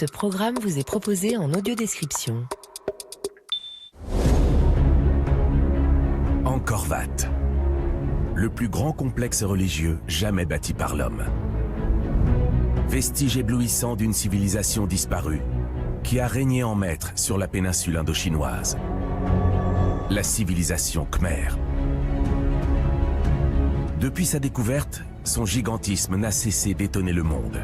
Ce programme vous est proposé en audiodescription. Angkor Wat, le plus grand complexe religieux jamais bâti par l'homme. Vestige éblouissant d'une civilisation disparue qui a régné en maître sur la péninsule indochinoise. La civilisation Khmer. Depuis sa découverte, son gigantisme n'a cessé d'étonner le monde.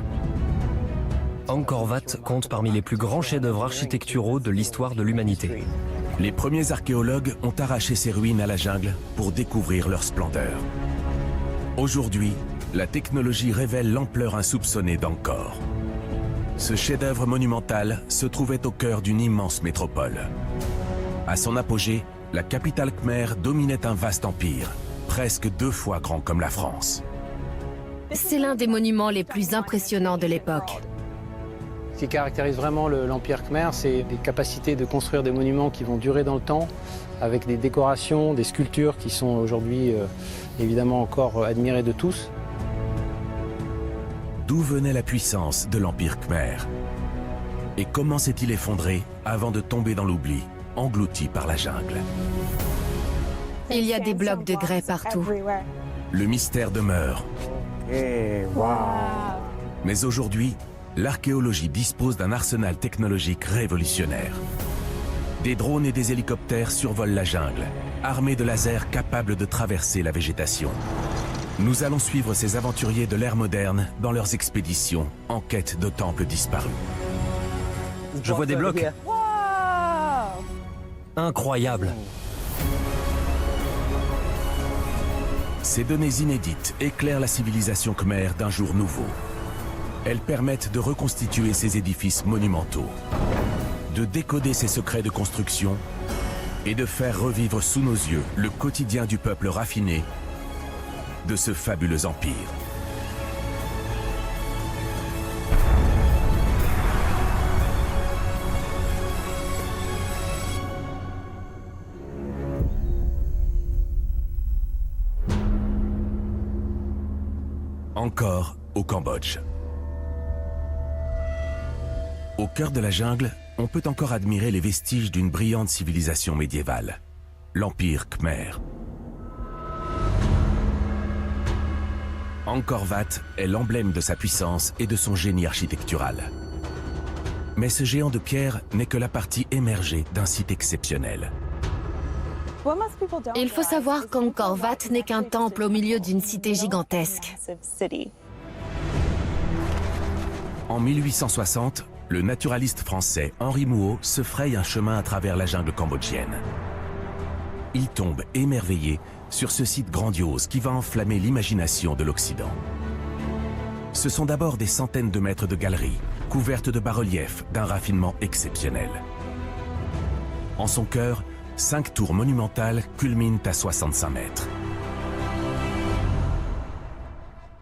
Angkor Wat compte parmi les plus grands chefs-d'œuvre architecturaux de l'histoire de l'humanité. Les premiers archéologues ont arraché ces ruines à la jungle pour découvrir leur splendeur. Aujourd'hui, la technologie révèle l'ampleur insoupçonnée d'Angkor. Ce chef-d'œuvre monumental se trouvait au cœur d'une immense métropole. À son apogée, la capitale khmer dominait un vaste empire, presque 2 fois grand comme la France. C'est l'un des monuments les plus impressionnants de l'époque. Ce qui caractérise vraiment l'Empire khmer, c'est des capacités de construire des monuments qui vont durer dans le temps, avec des décorations, des sculptures qui sont aujourd'hui évidemment encore admirées de tous. D'où venait la puissance de l'Empire khmer? Et comment s'est-il effondré avant de tomber dans l'oubli, englouti par la jungle? Il y a des blocs de grès partout. Le mystère demeure. Mais aujourd'hui, l'archéologie dispose d'un arsenal technologique révolutionnaire. Des drones et des hélicoptères survolent la jungle, armés de lasers capables de traverser la végétation. Nous allons suivre ces aventuriers de l'ère moderne dans leurs expéditions en quête de temples disparus. Je vois des blocs. Incroyable. Ces données inédites éclairent la civilisation khmer d'un jour nouveau. Elles permettent de reconstituer ces édifices monumentaux, de décoder ces secrets de construction et de faire revivre sous nos yeux le quotidien du peuple raffiné de ce fabuleux empire. Angkor, au Cambodge. Au cœur de la jungle, on peut encore admirer les vestiges d'une brillante civilisation médiévale, l'Empire khmer. Angkor Wat est l'emblème de sa puissance et de son génie architectural. Mais ce géant de pierre n'est que la partie émergée d'un site exceptionnel. Il faut savoir qu'Angkor Wat n'est qu'un temple au milieu d'une cité gigantesque. En 1860, le naturaliste français Henri Mouhot se fraye un chemin à travers la jungle cambodgienne. Il tombe émerveillé sur ce site grandiose qui va enflammer l'imagination de l'Occident. Ce sont d'abord des centaines de mètres de galeries, couvertes de bas-reliefs d'un raffinement exceptionnel. En son cœur, 5 tours monumentales culminent à 65 mètres.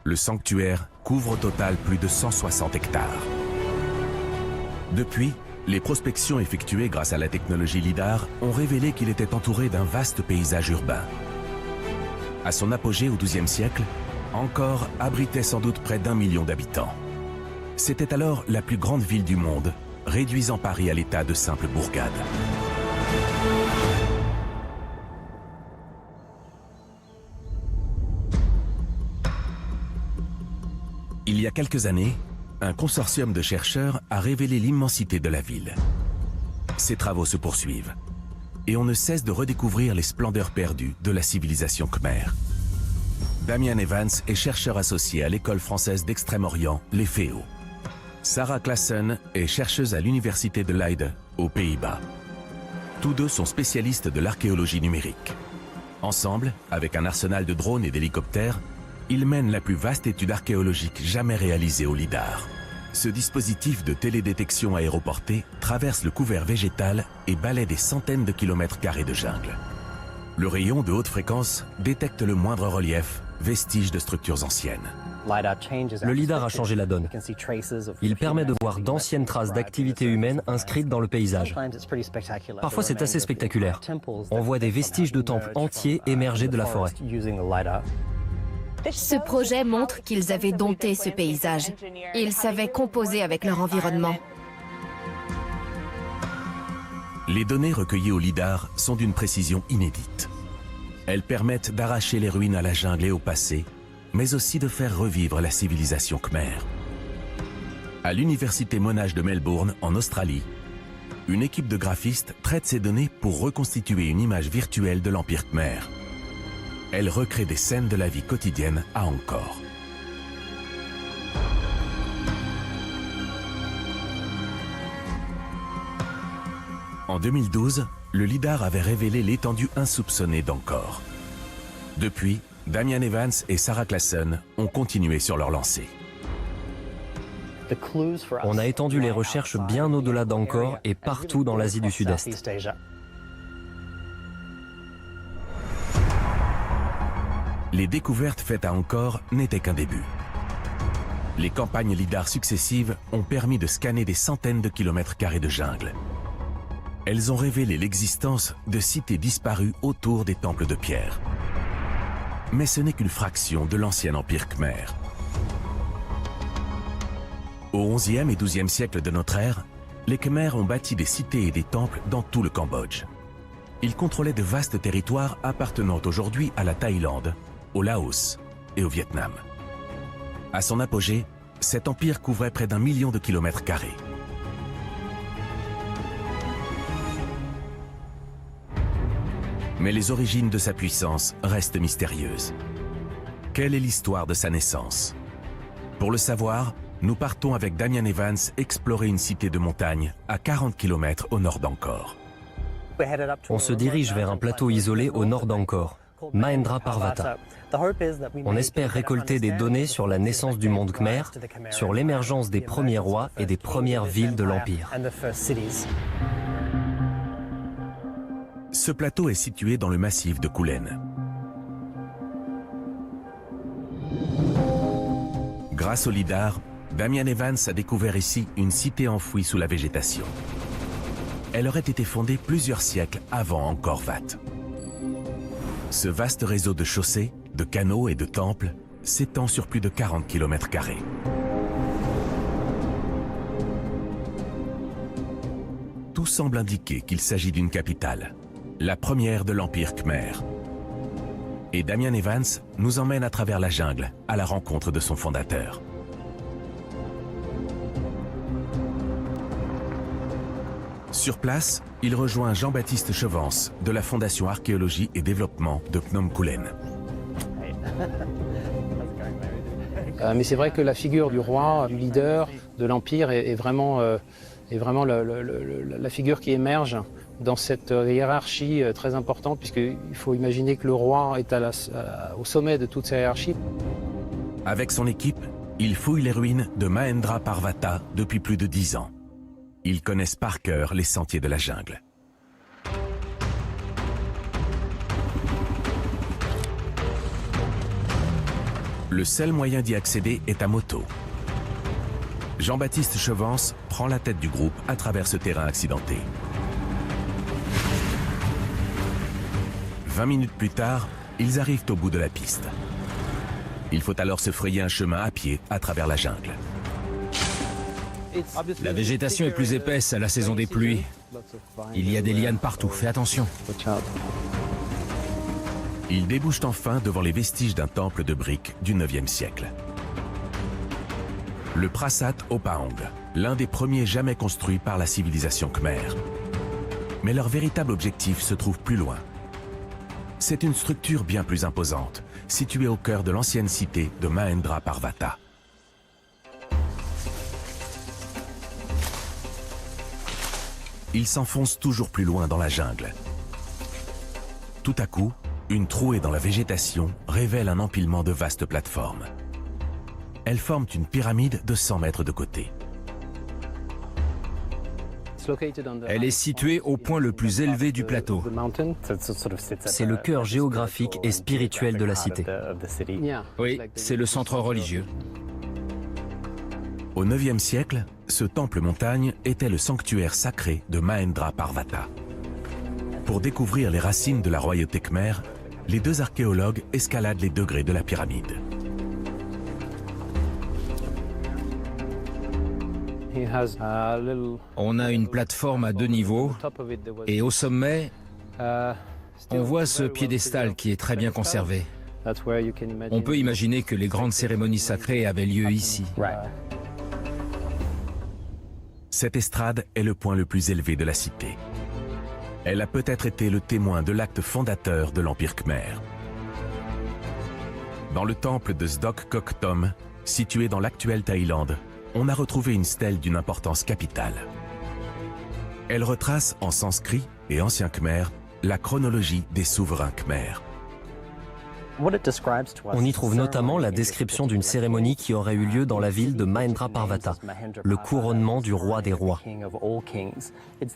Le sanctuaire couvre au total plus de 160 hectares. Depuis, les prospections effectuées grâce à la technologie LIDAR ont révélé qu'il était entouré d'un vaste paysage urbain. À son apogée au XIIe siècle, Angkor abritait sans doute près d'1 million d'habitants. C'était alors la plus grande ville du monde, réduisant Paris à l'état de simple bourgade. Il y a quelques années, un consortium de chercheurs a révélé l'immensité de la ville. Ces travaux se poursuivent, et on ne cesse de redécouvrir les splendeurs perdues de la civilisation khmer. Damien Evans est chercheur associé à l'école française d'Extrême-Orient, l'EFEO. Sarah Classen est chercheuse à l'université de Leiden, aux Pays-Bas. Tous deux sont spécialistes de l'archéologie numérique. Ensemble, avec un arsenal de drones et d'hélicoptères, ils mènent la plus vaste étude archéologique jamais réalisée au LIDAR. Ce dispositif de télédétection aéroportée traverse le couvert végétal et balaie des centaines de kilomètres carrés de jungle. Le rayon de haute fréquence détecte le moindre relief, vestige de structures anciennes. Le LIDAR a changé la donne. Il permet de voir d'anciennes traces d'activité humaine inscrites dans le paysage. Parfois c'est assez spectaculaire. On voit des vestiges de temples entiers émerger de la forêt. Ce projet montre qu'ils avaient dompté ce paysage. Ils savaient composer avec leur environnement. Les données recueillies au lidar sont d'une précision inédite. Elles permettent d'arracher les ruines à la jungle et au passé, mais aussi de faire revivre la civilisation khmer. À l'université Monash de Melbourne, en Australie, une équipe de graphistes traite ces données pour reconstituer une image virtuelle de l'Empire khmer. Elle recrée des scènes de la vie quotidienne à Angkor. En 2012, le lidar avait révélé l'étendue insoupçonnée d'Angkor. Depuis, Damian Evans et Sarah Claassen ont continué sur leur lancée. On a étendu les recherches bien au-delà d'Angkor et partout dans l'Asie du Sud-Est. Les découvertes faites à Angkor n'étaient qu'un début. Les campagnes lidar successives ont permis de scanner des centaines de kilomètres carrés de jungle. Elles ont révélé l'existence de cités disparues autour des temples de pierre. Mais ce n'est qu'une fraction de l'ancien empire khmer. Au XIe et XIIe siècle de notre ère, les Khmers ont bâti des cités et des temples dans tout le Cambodge. Ils contrôlaient de vastes territoires appartenant aujourd'hui à la Thaïlande, au Laos et au Vietnam. À son apogée, cet empire couvrait près d'1 million de kilomètres carrés. Mais les origines de sa puissance restent mystérieuses. Quelle est l'histoire de sa naissance? Pour le savoir, nous partons avec Damian Evans explorer une cité de montagne à 40 km au nord d'Angkor. On se dirige vers un plateau isolé au nord d'Angkor, Mahendra Parvata. On espère récolter des données sur la naissance du monde khmer, sur l'émergence des premiers rois et des premières villes de l'Empire. Ce plateau est situé dans le massif de Khulen. Grâce au lidar, Damian Evans a découvert ici une cité enfouie sous la végétation. Elle aurait été fondée plusieurs siècles avant Angkor Wat. Ce vaste réseau de chaussées, de canaux et de temples s'étend sur plus de 40 km². Tout semble indiquer qu'il s'agit d'une capitale, la première de l'Empire khmer. Et Damian Evans nous emmène à travers la jungle à la rencontre de son fondateur. Sur place, il rejoint Jean-Baptiste Chevance de la Fondation Archéologie et Développement de Phnom Khulen. Mais c'est vrai que la figure du roi, du leader de l'Empire est vraiment la figure qui émerge dans cette hiérarchie très importante, puisqu'il faut imaginer que le roi est au sommet de toute sa hiérarchie. Avec son équipe, il fouille les ruines de Mahendra Parvata depuis plus de 10 ans. Ils connaissent par cœur les sentiers de la jungle. Le seul moyen d'y accéder est à moto. Jean-Baptiste Chevance prend la tête du groupe à travers ce terrain accidenté. 20 minutes plus tard, ils arrivent au bout de la piste. Il faut alors se frayer un chemin à pied à travers la jungle. La végétation est plus épaisse à la saison des pluies. Il y a des lianes partout, fais attention. Ils débouchent enfin devant les vestiges d'un temple de briques du IXe siècle. Le Prasat Opahong, l'un des premiers jamais construits par la civilisation khmer. Mais leur véritable objectif se trouve plus loin. C'est une structure bien plus imposante, située au cœur de l'ancienne cité de Mahendra Parvata. Ils s'enfoncent toujours plus loin dans la jungle. Tout à coup, une trouée dans la végétation révèle un empilement de vastes plateformes. Elles forment une pyramide de 100 mètres de côté. Elle est située au point le plus élevé du plateau. C'est le cœur géographique et spirituel de la cité. Oui, c'est le centre religieux. Au IXe siècle, ce temple montagne était le sanctuaire sacré de Mahendra Parvata. Pour découvrir les racines de la royauté khmer, les deux archéologues escaladent les degrés de la pyramide. On a une plateforme à 2 niveaux et au sommet, on voit ce piédestal qui est très bien conservé. On peut imaginer que les grandes cérémonies sacrées avaient lieu ici. Cette estrade est le point le plus élevé de la cité. Elle a peut-être été le témoin de l'acte fondateur de l'Empire Khmer. Dans le temple de Sdok Kok Tom, situé dans l'actuelle Thaïlande, on a retrouvé une stèle d'une importance capitale. Elle retrace en sanskrit et ancien khmer la chronologie des souverains khmers. On y trouve notamment la description d'une cérémonie qui aurait eu lieu dans la ville de Mahendraparvata, le couronnement du roi des rois.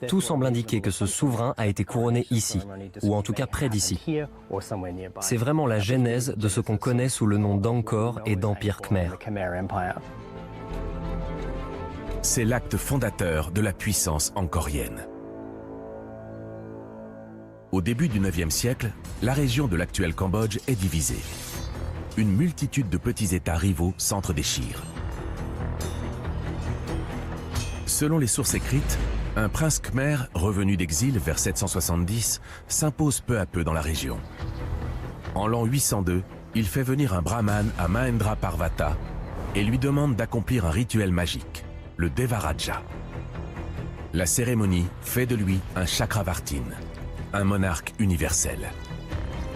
Tout semble indiquer que ce souverain a été couronné ici, ou en tout cas près d'ici. C'est vraiment la genèse de ce qu'on connaît sous le nom d'Angkor et d'Empire Khmer. C'est l'acte fondateur de la puissance angkorienne. Au début du IXe siècle, la région de l'actuel Cambodge est divisée. Une multitude de petits États rivaux s'entre-déchirent. Selon les sources écrites, un prince khmer revenu d'exil vers 770 s'impose peu à peu dans la région. En l'an 802, il fait venir un brahman à Mahendraparvata et lui demande d'accomplir un rituel magique, le Devaraja. La cérémonie fait de lui un Chakravartin, un monarque universel.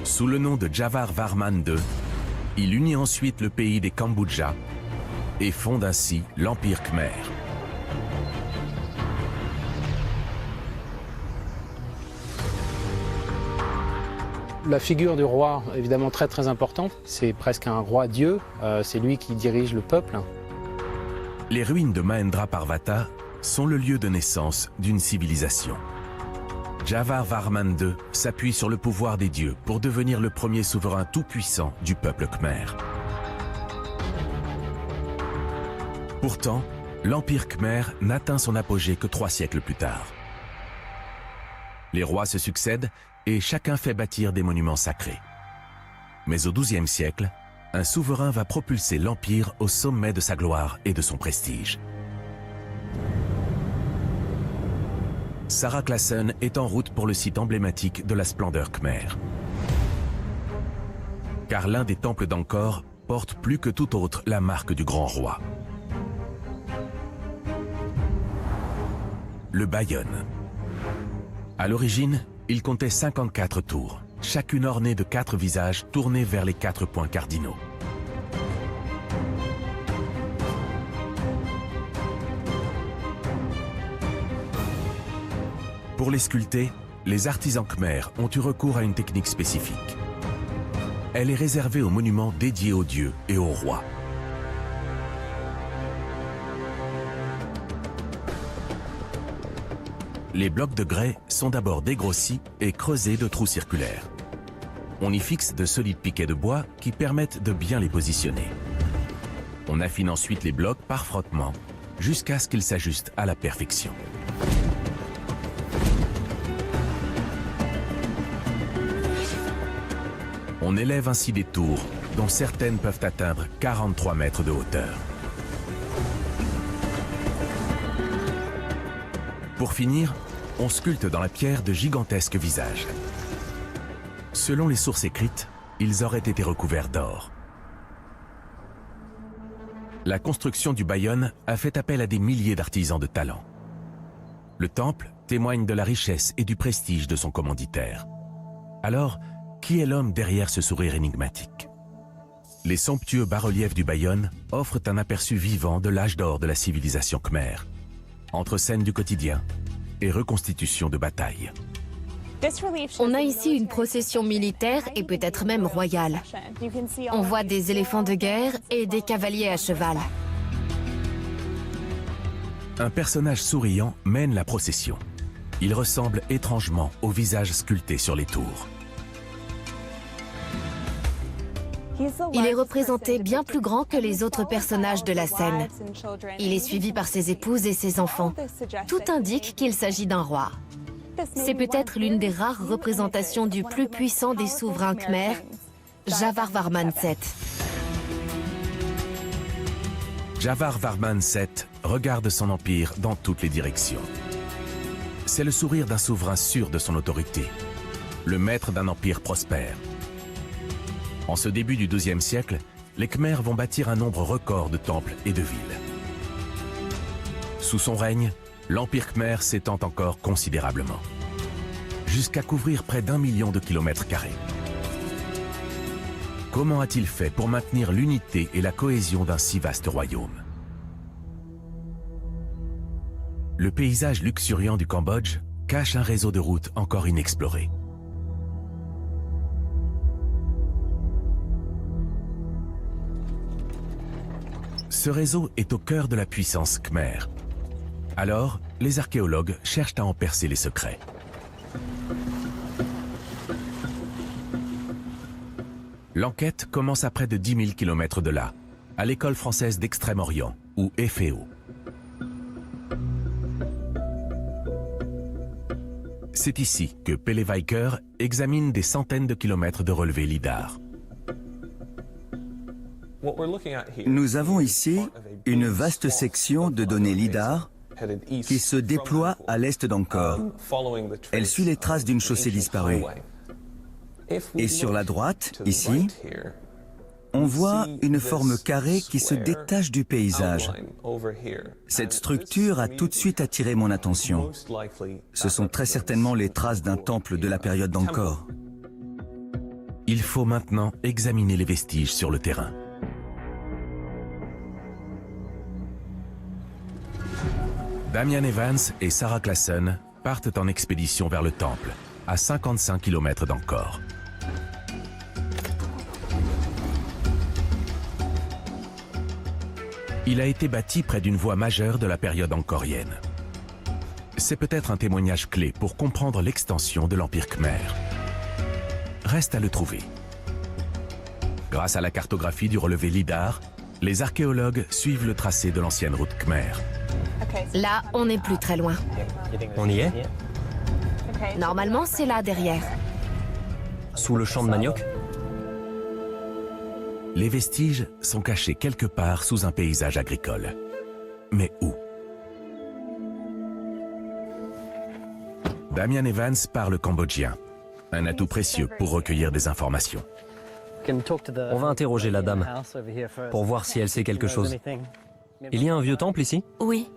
Sous le nom de Javar Varman II, il unit ensuite le pays des Kambuja et fonde ainsi l'Empire Khmer. La figure du roi, évidemment très importante, c'est presque un roi-dieu, c'est lui qui dirige le peuple. Les ruines de Mahendraparvata sont le lieu de naissance d'une civilisation. Javar Varman II s'appuie sur le pouvoir des dieux pour devenir le premier souverain tout-puissant du peuple khmer. Pourtant, l'Empire Khmer n'atteint son apogée que 3 siècles plus tard. Les rois se succèdent et chacun fait bâtir des monuments sacrés. Mais au XIIe siècle, un souverain va propulser l'Empire au sommet de sa gloire et de son prestige. Sarah Claassen est en route pour le site emblématique de la splendeur khmer. Car l'un des temples d'Angkor porte plus que tout autre la marque du grand roi. Le Bayon. À l'origine, il comptait 54 tours, chacune ornée de 4 visages tournés vers les 4 points cardinaux. Pour les sculpter, les artisans khmers ont eu recours à une technique spécifique. Elle est réservée aux monuments dédiés aux dieux et aux rois. Les blocs de grès sont d'abord dégrossis et creusés de trous circulaires. On y fixe de solides piquets de bois qui permettent de bien les positionner. On affine ensuite les blocs par frottement jusqu'à ce qu'ils s'ajustent à la perfection. On élève ainsi des tours, dont certaines peuvent atteindre 43 mètres de hauteur. Pour finir, on sculpte dans la pierre de gigantesques visages. Selon les sources écrites, ils auraient été recouverts d'or. La construction du Bayon a fait appel à des milliers d'artisans de talent. Le temple témoigne de la richesse et du prestige de son commanditaire. Alors, qui est l'homme derrière ce sourire énigmatique? Les somptueux bas-reliefs du Bayon offrent un aperçu vivant de l'âge d'or de la civilisation khmer, entre scènes du quotidien et reconstitutions de batailles. On a ici une procession militaire et peut-être même royale. On voit des éléphants de guerre et des cavaliers à cheval. Un personnage souriant mène la procession. Il ressemble étrangement au visage sculpté sur les tours. Il est représenté bien plus grand que les autres personnages de la scène. Il est suivi par ses épouses et ses enfants. Tout indique qu'il s'agit d'un roi. C'est peut-être l'une des rares représentations du plus puissant des souverains khmers, Javar Varman VII. Javar Varman VII regarde son empire dans toutes les directions. C'est le sourire d'un souverain sûr de son autorité, le maître d'un empire prospère. En ce début du XIIe siècle, les Khmers vont bâtir un nombre record de temples et de villes. Sous son règne, l'empire Khmer s'étend encore considérablement, jusqu'à couvrir près d'1 million de kilomètres carrés. Comment a-t-il fait pour maintenir l'unité et la cohésion d'un si vaste royaume? Le paysage luxuriant du Cambodge cache un réseau de routes encore inexploré. Ce réseau est au cœur de la puissance khmer. Alors, les archéologues cherchent à en percer les secrets. L'enquête commence à près de 10 000 km de là, à l'école française d'Extrême-Orient, ou EFEO. C'est ici que Pelle Weicker examine des centaines de kilomètres de relevés lidar. Nous avons ici une vaste section de données lidar qui se déploie à l'est d'Angkor. Elle suit les traces d'une chaussée disparue. Et sur la droite, ici, on voit une forme carrée qui se détache du paysage. Cette structure a tout de suite attiré mon attention. Ce sont très certainement les traces d'un temple de la période d'Angkor. Il faut maintenant examiner les vestiges sur le terrain. Damian Evans et Sarah Classen partent en expédition vers le temple, à 55 km d'Angkor. Il a été bâti près d'une voie majeure de la période angkorienne. C'est peut-être un témoignage clé pour comprendre l'extension de l'Empire Khmer. Reste à le trouver. Grâce à la cartographie du relevé lidar, les archéologues suivent le tracé de l'ancienne route Khmer. Là, on n'est plus très loin. On y est? Normalement, c'est là derrière. Sous le champ de manioc? Les vestiges sont cachés quelque part sous un paysage agricole. Mais où? Damian Evans parle cambodgien, un atout précieux pour recueillir des informations. On va interroger la dame pour voir si elle sait quelque chose. Il y a un vieux temple ici? Oui.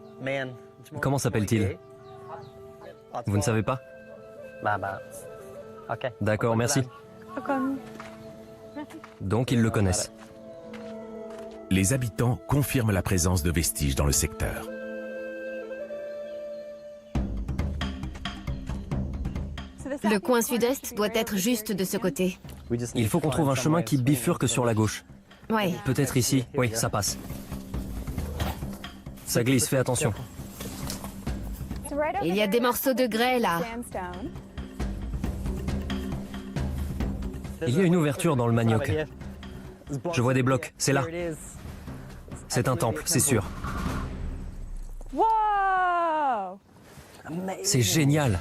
Comment s'appelle-t-il? Vous ne savez pas? D'accord, merci. Donc ils le connaissent. Les habitants confirment la présence de vestiges dans le secteur. Le coin sud-est doit être juste de ce côté. Il faut qu'on trouve un chemin qui bifurque sur la gauche. Oui. Peut-être ici. Oui, ça passe. Ça glisse, fais attention. Il y a des morceaux de grès là. Il y a une ouverture dans le manioc. Je vois des blocs, c'est là. C'est un temple, c'est sûr. C'est génial.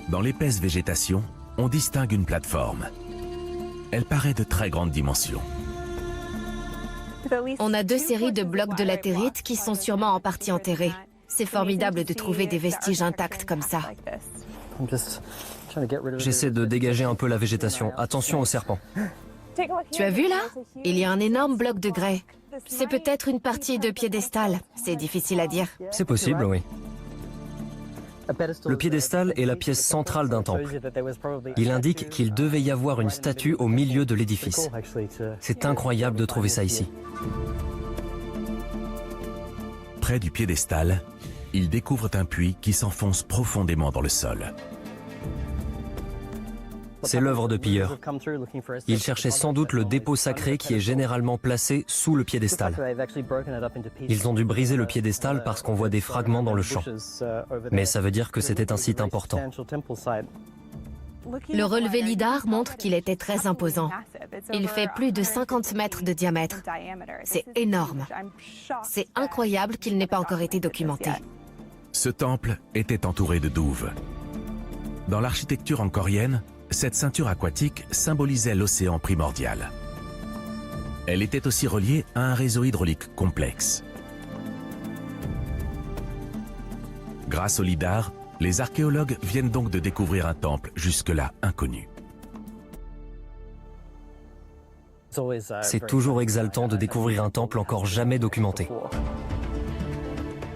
Dans l'épaisse végétation, on distingue une plateforme. Elle paraît de très grande dimension. On a 2 séries de blocs de latérite qui sont sûrement en partie enterrés. C'est formidable de trouver des vestiges intacts comme ça. J'essaie de dégager un peu la végétation. Attention aux serpents. Tu as vu là? Il y a un énorme bloc de grès. C'est peut-être une partie de piédestal. C'est difficile à dire. C'est possible, oui. Le piédestal est la pièce centrale d'un temple. Il indique qu'il devait y avoir une statue au milieu de l'édifice. C'est incroyable de trouver ça ici. Près du piédestal, ils découvrent un puits qui s'enfonce profondément dans le sol. C'est l'œuvre de pilleurs. Ils cherchaient sans doute le dépôt sacré qui est généralement placé sous le piédestal. Ils ont dû briser le piédestal parce qu'on voit des fragments dans le champ. Mais ça veut dire que c'était un site important. Le relevé lidar montre qu'il était très imposant. Il fait plus de 50 mètres de diamètre. C'est énorme. C'est incroyable qu'il n'ait pas encore été documenté. Ce temple était entouré de douves. Dans l'architecture angkorienne, cette ceinture aquatique symbolisait l'océan primordial. Elle était aussi reliée à un réseau hydraulique complexe. Grâce au lidar, les archéologues viennent donc de découvrir un temple jusque-là inconnu. C'est toujours exaltant de découvrir un temple encore jamais documenté.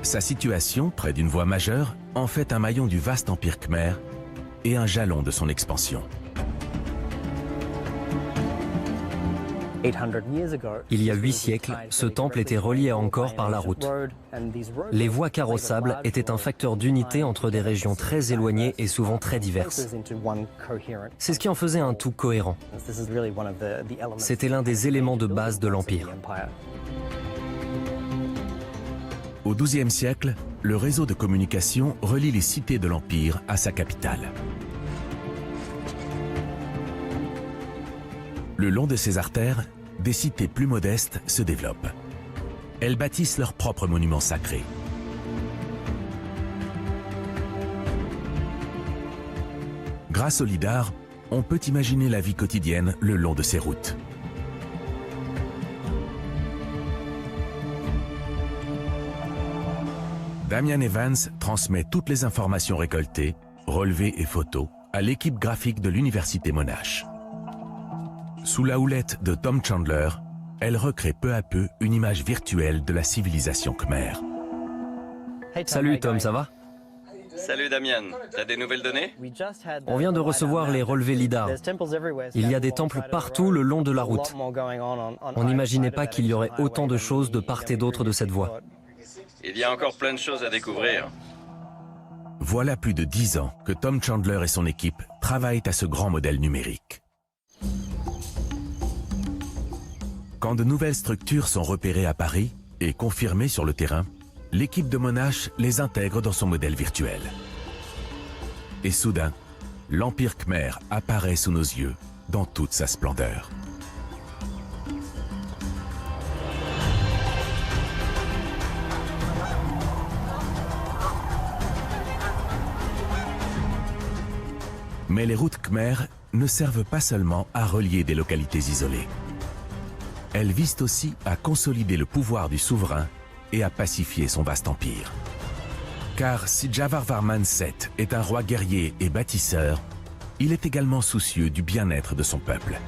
Sa situation, près d'une voie majeure, en fait un maillon du vaste empire Khmer et un jalon de son expansion. Il y a 8 siècles, ce temple était relié à Angkor par la route. Les voies carrossables étaient un facteur d'unité entre des régions très éloignées et souvent très diverses. C'est ce qui en faisait un tout cohérent. C'était l'un des éléments de base de l'Empire. Au XIIe siècle, le réseau de communication relie les cités de l'Empire à sa capitale. Le long de ces artères, des cités plus modestes se développent. Elles bâtissent leurs propres monuments sacrés. Grâce au lidar, on peut imaginer la vie quotidienne le long de ces routes. Damian Evans transmet toutes les informations récoltées, relevées et photos à l'équipe graphique de l'Université Monash. Sous la houlette de Tom Chandler, elle recrée peu à peu une image virtuelle de la civilisation khmer. Salut Tom, ça va? Salut Damian, t'as des nouvelles données? On vient de recevoir les relevés lidar. Il y a des temples partout le long de la route. On n'imaginait pas qu'il y aurait autant de choses de part et d'autre de cette voie. Il y a encore plein de choses à découvrir. Voilà plus de 10 ans que Tom Chandler et son équipe travaillent à ce grand modèle numérique. Quand de nouvelles structures sont repérées à Paris et confirmées sur le terrain, l'équipe de Monash les intègre dans son modèle virtuel. Et soudain, l'Empire Khmer apparaît sous nos yeux dans toute sa splendeur. Mais les routes Khmer ne servent pas seulement à relier des localités isolées. Elles visent aussi à consolider le pouvoir du souverain et à pacifier son vaste empire. Car si Jayavarman VII est un roi guerrier et bâtisseur, il est également soucieux du bien-être de son peuple.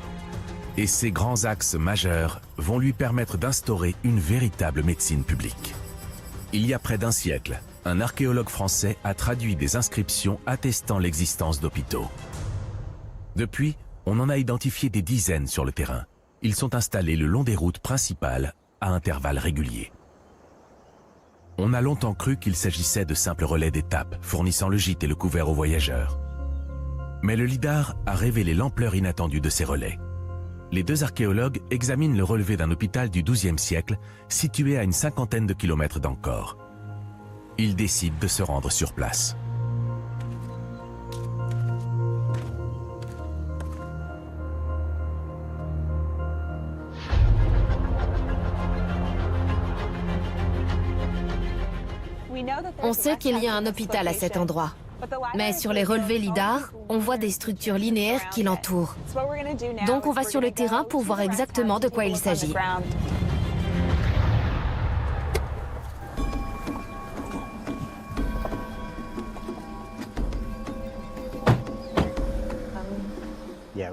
Et ces grands axes majeurs vont lui permettre d'instaurer une véritable médecine publique. Il y a près d'un siècle, un archéologue français a traduit des inscriptions attestant l'existence d'hôpitaux. Depuis, on en a identifié des dizaines sur le terrain. Ils sont installés le long des routes principales à intervalles réguliers. On a longtemps cru qu'il s'agissait de simples relais d'étape fournissant le gîte et le couvert aux voyageurs. Mais le lidar a révélé l'ampleur inattendue de ces relais. Les deux archéologues examinent le relevé d'un hôpital du XIIe siècle situé à une cinquantaine de kilomètres d'Angkor. Ils décident de se rendre sur place. On sait qu'il y a un hôpital à cet endroit. Mais sur les relevés lidar, on voit des structures linéaires qui l'entourent. Donc on va sur le terrain pour voir exactement de quoi il s'agit.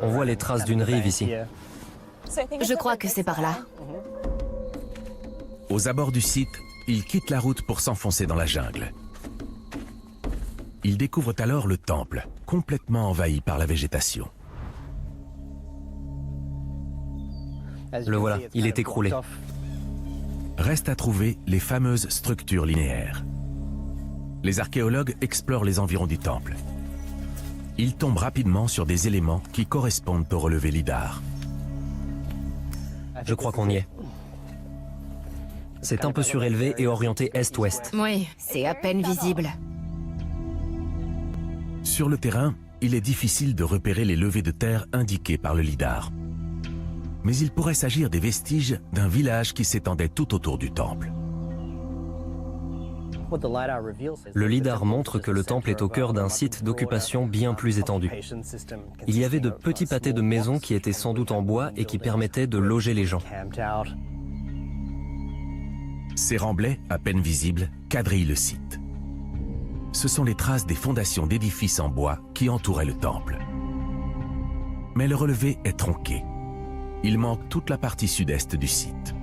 On voit les traces d'une rive ici. Je crois que c'est par là. Aux abords du site, ils quittent la route pour s'enfoncer dans la jungle. Ils découvrent alors le temple, complètement envahi par la végétation. Le voilà, il est écroulé. Reste à trouver les fameuses structures linéaires. Les archéologues explorent les environs du temple. Ils tombent rapidement sur des éléments qui correspondent au relevé lidar. Je crois qu'on y est. C'est un peu surélevé et orienté est-ouest. Oui, c'est à peine visible. Sur le terrain, il est difficile de repérer les levées de terre indiquées par le lidar. Mais il pourrait s'agir des vestiges d'un village qui s'étendait tout autour du temple. Le lidar montre que le temple est au cœur d'un site d'occupation bien plus étendu. Il y avait de petits pâtés de maisons qui étaient sans doute en bois et qui permettaient de loger les gens. Ces remblais, à peine visibles, quadrillent le site. Ce sont les traces des fondations d'édifices en bois qui entouraient le temple. Mais le relevé est tronqué. Il manque toute la partie sud-est du site.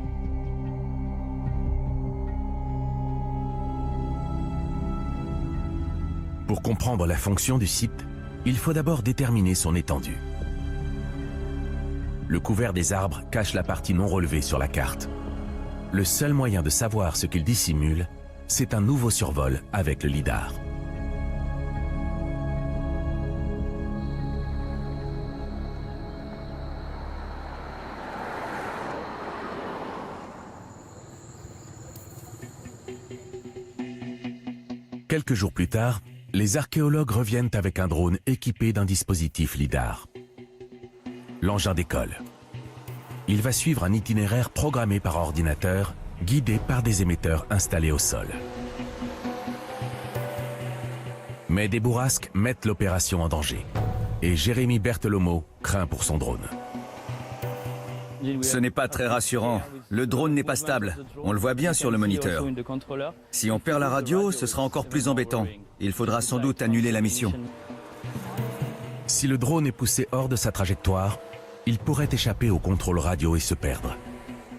Pour comprendre la fonction du site, il faut d'abord déterminer son étendue. Le couvert des arbres cache la partie non relevée sur la carte. Le seul moyen de savoir ce qu'il dissimule, c'est un nouveau survol avec le lidar. Quelques jours plus tard, les archéologues reviennent avec un drone équipé d'un dispositif lidar. L'engin décolle. Il va suivre un itinéraire programmé par ordinateur, guidé par des émetteurs installés au sol. Mais des bourrasques mettent l'opération en danger. Et Jérémy Bertolomo craint pour son drone. Ce n'est pas très rassurant. Le drone n'est pas stable. On le voit bien sur le moniteur. Si on perd la radio, ce sera encore plus embêtant. Il faudra sans doute annuler la mission. Si le drone est poussé hors de sa trajectoire, il pourrait échapper au contrôle radio et se perdre.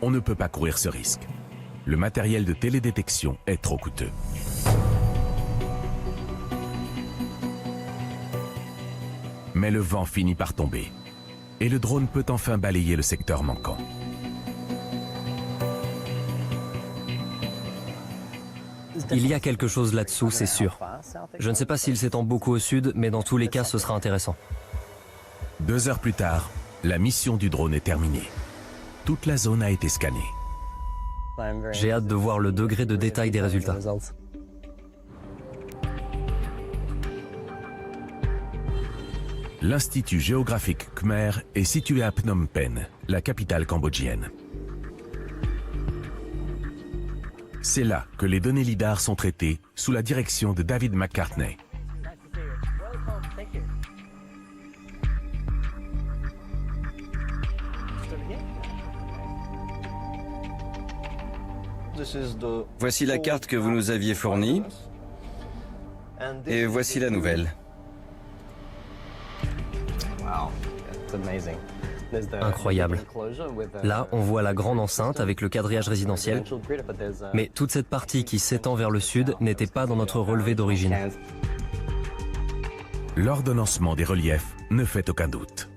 On ne peut pas courir ce risque. Le matériel de télédétection est trop coûteux. Mais le vent finit par tomber. Et le drone peut enfin balayer le secteur manquant. Il y a quelque chose là-dessous, c'est sûr. Je ne sais pas s'il s'étend beaucoup au sud, mais dans tous les cas, ce sera intéressant. 2 heures plus tard, la mission du drone est terminée. Toute la zone a été scannée. J'ai hâte de voir le degré de détail des résultats. L'Institut géographique Khmer est situé à Phnom Penh, la capitale cambodgienne. C'est là que les données lidar sont traitées sous la direction de David McCartney. Voici la carte que vous nous aviez fournie. Et voici la nouvelle. Incroyable. Là, on voit la grande enceinte avec le quadrillage résidentiel, mais toute cette partie qui s'étend vers le sud n'était pas dans notre relevé d'origine. L'ordonnancement des reliefs ne fait aucun doute.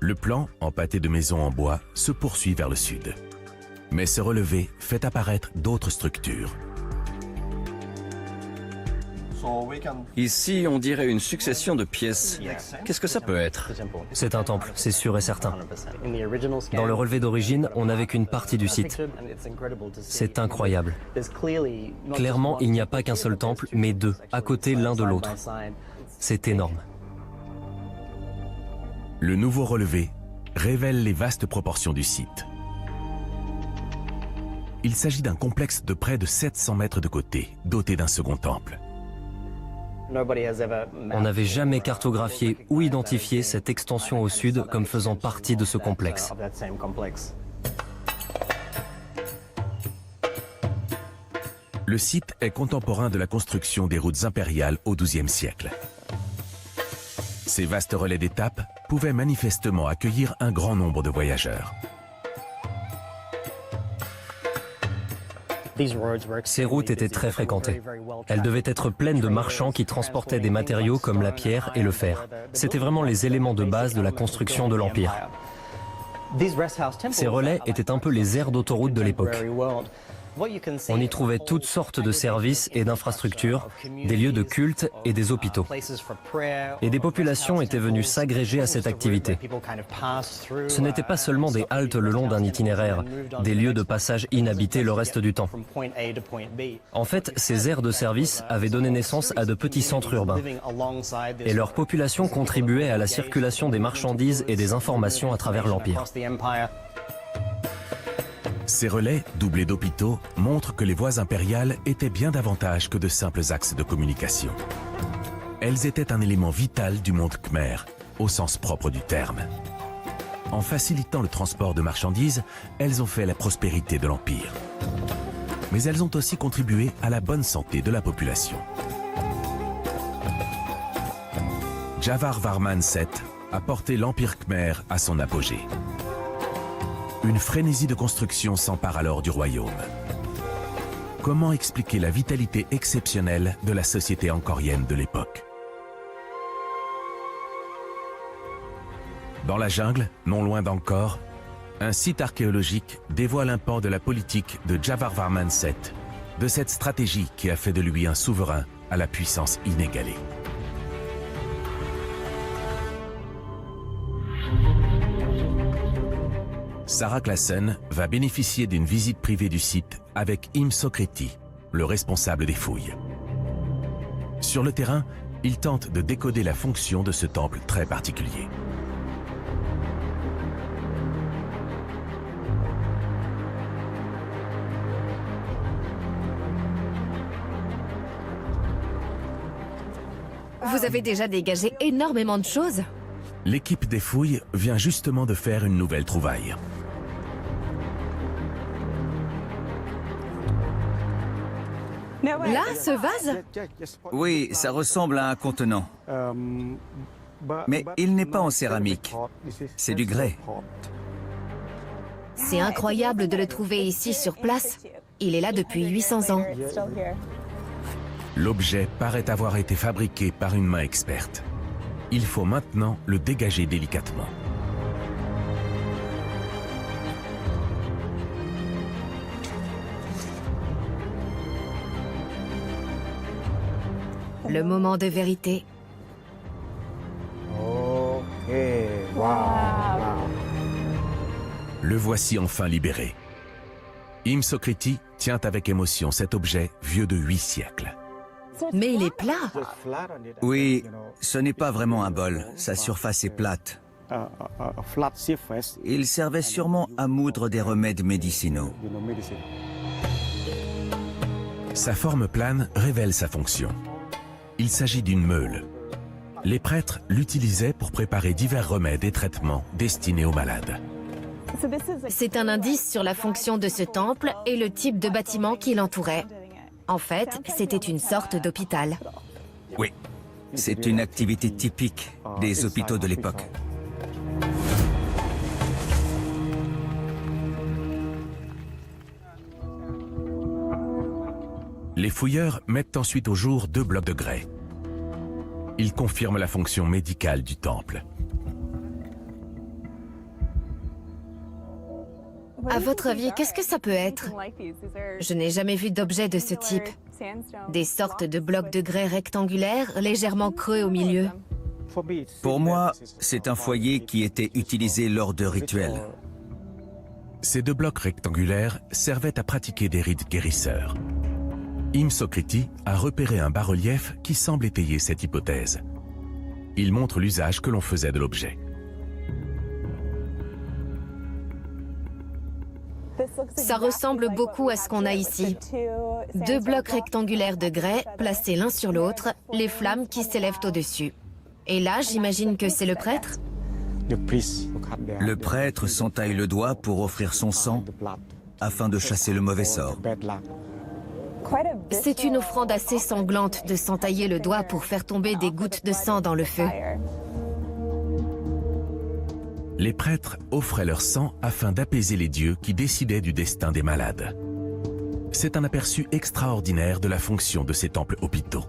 Le plan, empâté de maisons en bois, se poursuit vers le sud. Mais ce relevé fait apparaître d'autres structures. Ici, on dirait une succession de pièces. Qu'est-ce que ça peut être? C'est un temple, c'est sûr et certain. Dans le relevé d'origine, on n'avait qu'une partie du site. C'est incroyable. Clairement, il n'y a pas qu'un seul temple, mais 2, à côté l'un de l'autre. C'est énorme. Le nouveau relevé révèle les vastes proportions du site. Il s'agit d'un complexe de près de 700 mètres de côté, doté d'un second temple. On n'avait jamais cartographié ou identifié cette extension au sud comme faisant partie de ce complexe. Le site est contemporain de la construction des routes impériales au XIIe siècle. Ces vastes relais d'étapes pouvaient manifestement accueillir un grand nombre de voyageurs. Ces routes étaient très fréquentées. Elles devaient être pleines de marchands qui transportaient des matériaux comme la pierre et le fer. C'était vraiment les éléments de base de la construction de l'Empire. Ces relais étaient un peu les aires d'autoroute de l'époque. On y trouvait toutes sortes de services et d'infrastructures, des lieux de culte et des hôpitaux. Et des populations étaient venues s'agréger à cette activité. Ce n'étaient pas seulement des haltes le long d'un itinéraire, des lieux de passage inhabités le reste du temps. En fait, ces aires de service avaient donné naissance à de petits centres urbains. Et leur population contribuait à la circulation des marchandises et des informations à travers l'Empire. Ces relais, doublés d'hôpitaux, montrent que les voies impériales étaient bien davantage que de simples axes de communication. Elles étaient un élément vital du monde khmer, au sens propre du terme. En facilitant le transport de marchandises, elles ont fait la prospérité de l'Empire. Mais elles ont aussi contribué à la bonne santé de la population. Jayavarman VII a porté l'Empire khmer à son apogée. Une frénésie de construction s'empare alors du royaume. Comment expliquer la vitalité exceptionnelle de la société angkorienne de l'époque? Dans la jungle, non loin d'Angkor, un site archéologique dévoile un pan de la politique de Jayavarman VII, de cette stratégie qui a fait de lui un souverain à la puissance inégalée. Sarah Claassen va bénéficier d'une visite privée du site avec Im Sokriti, le responsable des fouilles. Sur le terrain, il tente de décoder la fonction de ce temple très particulier. Vous avez déjà dégagé énormément de choses. L'équipe des fouilles vient justement de faire une nouvelle trouvaille. Là, ce vase? Oui, ça ressemble à un contenant. Mais il n'est pas en céramique. C'est du grès. C'est incroyable de le trouver ici sur place. Il est là depuis 800 ans. L'objet paraît avoir été fabriqué par une main experte. Il faut maintenant le dégager délicatement. Le moment de vérité. Le voici enfin libéré. Im Sokriti tient avec émotion cet objet vieux de 8 siècles. Mais il est plat. Oui, ce n'est pas vraiment un bol. Sa surface est plate. Il servait sûrement à moudre des remèdes médicinaux. Sa forme plane révèle sa fonction. Il s'agit d'une meule. Les prêtres l'utilisaient pour préparer divers remèdes et traitements destinés aux malades. C'est un indice sur la fonction de ce temple et le type de bâtiment qui l'entourait. En fait, c'était une sorte d'hôpital. Oui, c'est une activité typique des hôpitaux de l'époque. Les fouilleurs mettent ensuite au jour 2 blocs de grès. Ils confirment la fonction médicale du temple. À votre avis, qu'est-ce que ça peut être? Je n'ai jamais vu d'objet de ce type. Des sortes de blocs de grès rectangulaires, légèrement creux au milieu. Pour moi, c'est un foyer qui était utilisé lors de rituels. Ces 2 blocs rectangulaires servaient à pratiquer des rites guérisseurs. Im Sokriti a repéré un bas-relief qui semble étayer cette hypothèse. Il montre l'usage que l'on faisait de l'objet. Ça ressemble beaucoup à ce qu'on a ici. 2 blocs rectangulaires de grès placés l'un sur l'autre, les flammes qui s'élèvent au-dessus. Et là, j'imagine que c'est le prêtre? Le prêtre s'entaille le doigt pour offrir son sang afin de chasser le mauvais sort. C'est une offrande assez sanglante de s'entailler le doigt pour faire tomber des gouttes de sang dans le feu. Les prêtres offraient leur sang afin d'apaiser les dieux qui décidaient du destin des malades. C'est un aperçu extraordinaire de la fonction de ces temples hôpitaux.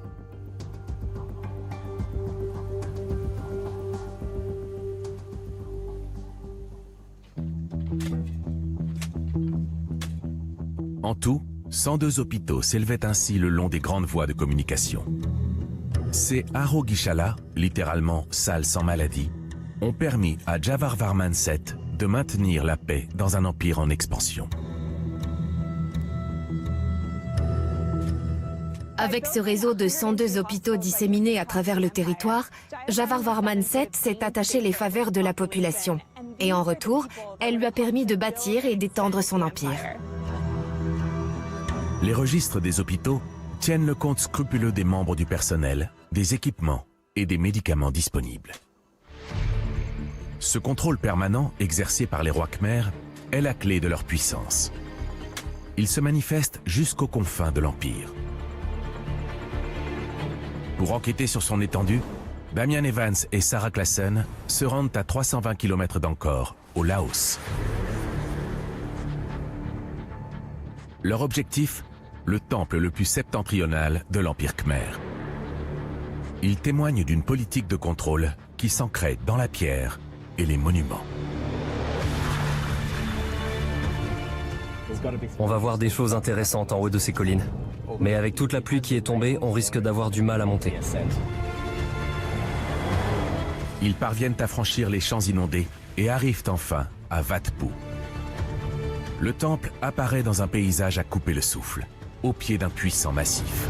En tout, 102 hôpitaux s'élevaient ainsi le long des grandes voies de communication. Ces Arogichala, littéralement « salles sans maladie », ont permis à Jayavarman VII de maintenir la paix dans un empire en expansion. Avec ce réseau de 102 hôpitaux disséminés à travers le territoire, Jayavarman VII s'est attaché les faveurs de la population. Et en retour, elle lui a permis de bâtir et d'étendre son empire. Les registres des hôpitaux tiennent le compte scrupuleux des membres du personnel, des équipements et des médicaments disponibles. Ce contrôle permanent exercé par les rois khmers est la clé de leur puissance. Il se manifeste jusqu'aux confins de l'Empire. Pour enquêter sur son étendue, Damian Evans et Sarah Claassen se rendent à 320 km d'Angkor, au Laos. Leur objectif, le temple le plus septentrional de l'Empire khmer. Il témoigne d'une politique de contrôle qui s'ancrait dans la pierre et les monuments. On va voir des choses intéressantes en haut de ces collines. Mais avec toute la pluie qui est tombée, on risque d'avoir du mal à monter. Ils parviennent à franchir les champs inondés et arrivent enfin à Wat Phu. Le temple apparaît dans un paysage à couper le souffle, au pied d'un puissant massif.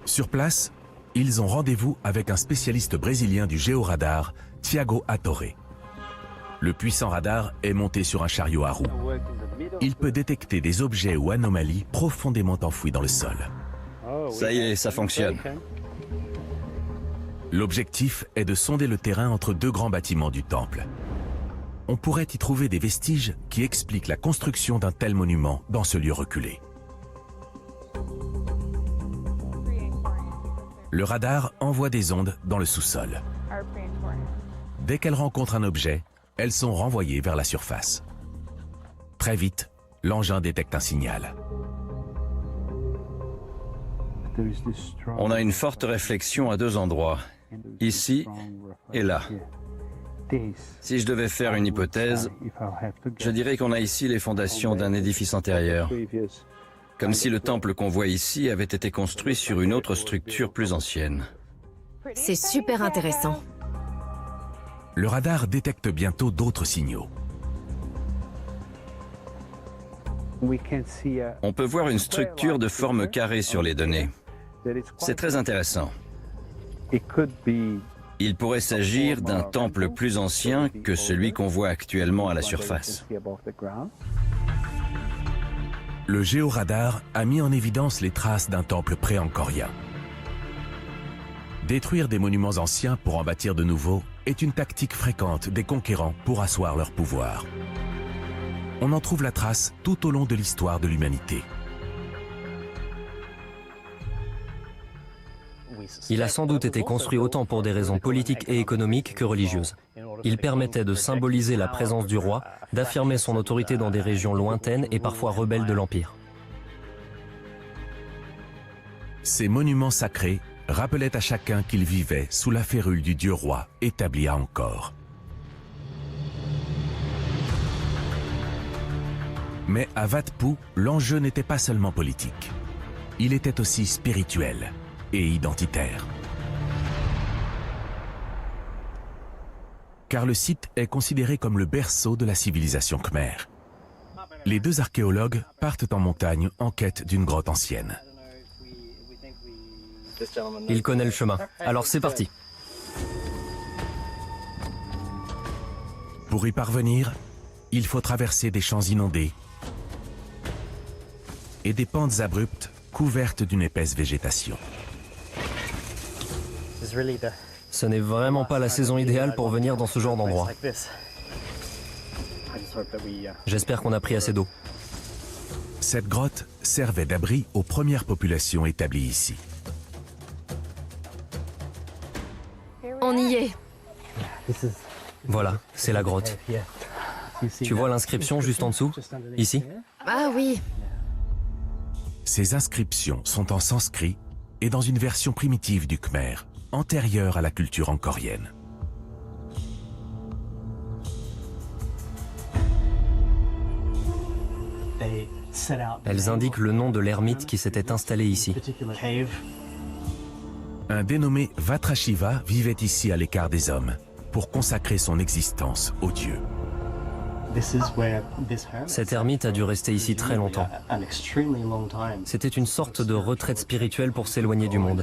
Sur place, ils ont rendez-vous avec un spécialiste brésilien du géoradar, Thiago Hattori. Le puissant radar est monté sur un chariot à roues. Il peut détecter des objets ou anomalies profondément enfouis dans le sol. Ça y est, ça fonctionne. L'objectif est de sonder le terrain entre deux grands bâtiments du temple. On pourrait y trouver des vestiges qui expliquent la construction d'un tel monument dans ce lieu reculé. Le radar envoie des ondes dans le sous-sol. Dès qu'elles rencontrent un objet, elles sont renvoyées vers la surface. Très vite, l'engin détecte un signal. On a une forte réflexion à deux endroits, ici et là. Si je devais faire une hypothèse, je dirais qu'on a ici les fondations d'un édifice antérieur. Comme si le temple qu'on voit ici avait été construit sur une autre structure plus ancienne. C'est super intéressant. Le radar détecte bientôt d'autres signaux. On peut voir une structure de forme carrée sur les données. C'est très intéressant. Il pourrait s'agir d'un temple plus ancien que celui qu'on voit actuellement à la surface. Le géoradar a mis en évidence les traces d'un temple pré-angkorien. Détruire des monuments anciens pour en bâtir de nouveaux est une tactique fréquente des conquérants pour asseoir leur pouvoir. On en trouve la trace tout au long de l'histoire de l'humanité. Il a sans doute été construit autant pour des raisons politiques et économiques que religieuses. Il permettait de symboliser la présence du roi, d'affirmer son autorité dans des régions lointaines et parfois rebelles de l'Empire. Ces monuments sacrés rappelaient à chacun qu'il vivait sous la férule du dieu roi établi à Angkor. Mais à Wat Phu, l'enjeu n'était pas seulement politique. Il était aussi spirituel et identitaire. Car le site est considéré comme le berceau de la civilisation khmer. Les deux archéologues partent en montagne en quête d'une grotte ancienne. Il connaît le chemin, alors c'est parti. Pour y parvenir, il faut traverser des champs inondés et des pentes abruptes couvertes d'une épaisse végétation. Ce n'est vraiment pas la saison idéale pour venir dans ce genre d'endroit. J'espère qu'on a pris assez d'eau. Cette grotte servait d'abri aux premières populations établies ici. On y est. Voilà, c'est la grotte. Tu vois l'inscription juste en dessous, ici? Ah oui. Ces inscriptions sont en sanskrit et dans une version primitive du khmer, antérieure à la culture angkorienne. Elles indiquent le nom de l'ermite qui s'était installé ici. Un dénommé Vatrashiva vivait ici à l'écart des hommes pour consacrer son existence aux dieux. Cette ermite a dû rester ici très longtemps. C'était une sorte de retraite spirituelle pour s'éloigner du monde.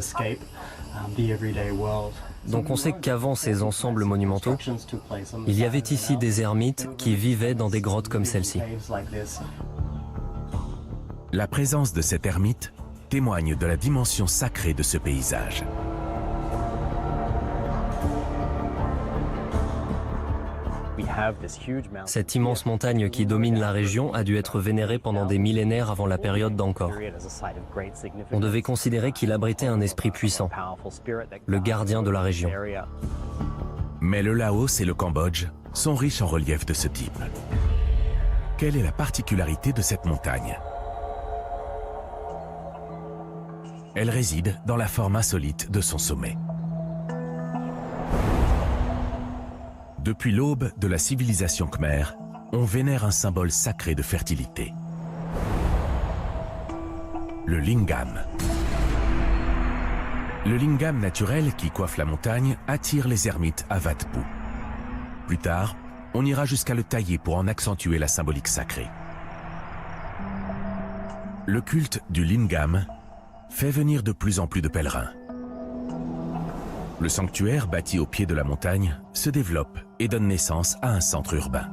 Donc on sait qu'avant ces ensembles monumentaux, il y avait ici des ermites qui vivaient dans des grottes comme celle-ci. La présence de cette ermite témoigne de la dimension sacrée de ce paysage. Cette immense montagne qui domine la région a dû être vénérée pendant des millénaires avant la période d'Angkor. On devait considérer qu'il abritait un esprit puissant, le gardien de la région. Mais le Laos et le Cambodge sont riches en reliefs de ce type. Quelle est la particularité de cette montagne? Elle réside dans la forme insolite de son sommet. Depuis l'aube de la civilisation khmer, on vénère un symbole sacré de fertilité. Le lingam. Le lingam naturel qui coiffe la montagne attire les ermites à Wat Phu. Plus tard, on ira jusqu'à le tailler pour en accentuer la symbolique sacrée. Le culte du lingam fait venir de plus en plus de pèlerins. Le sanctuaire, bâti au pied de la montagne, se développe et donne naissance à un centre urbain.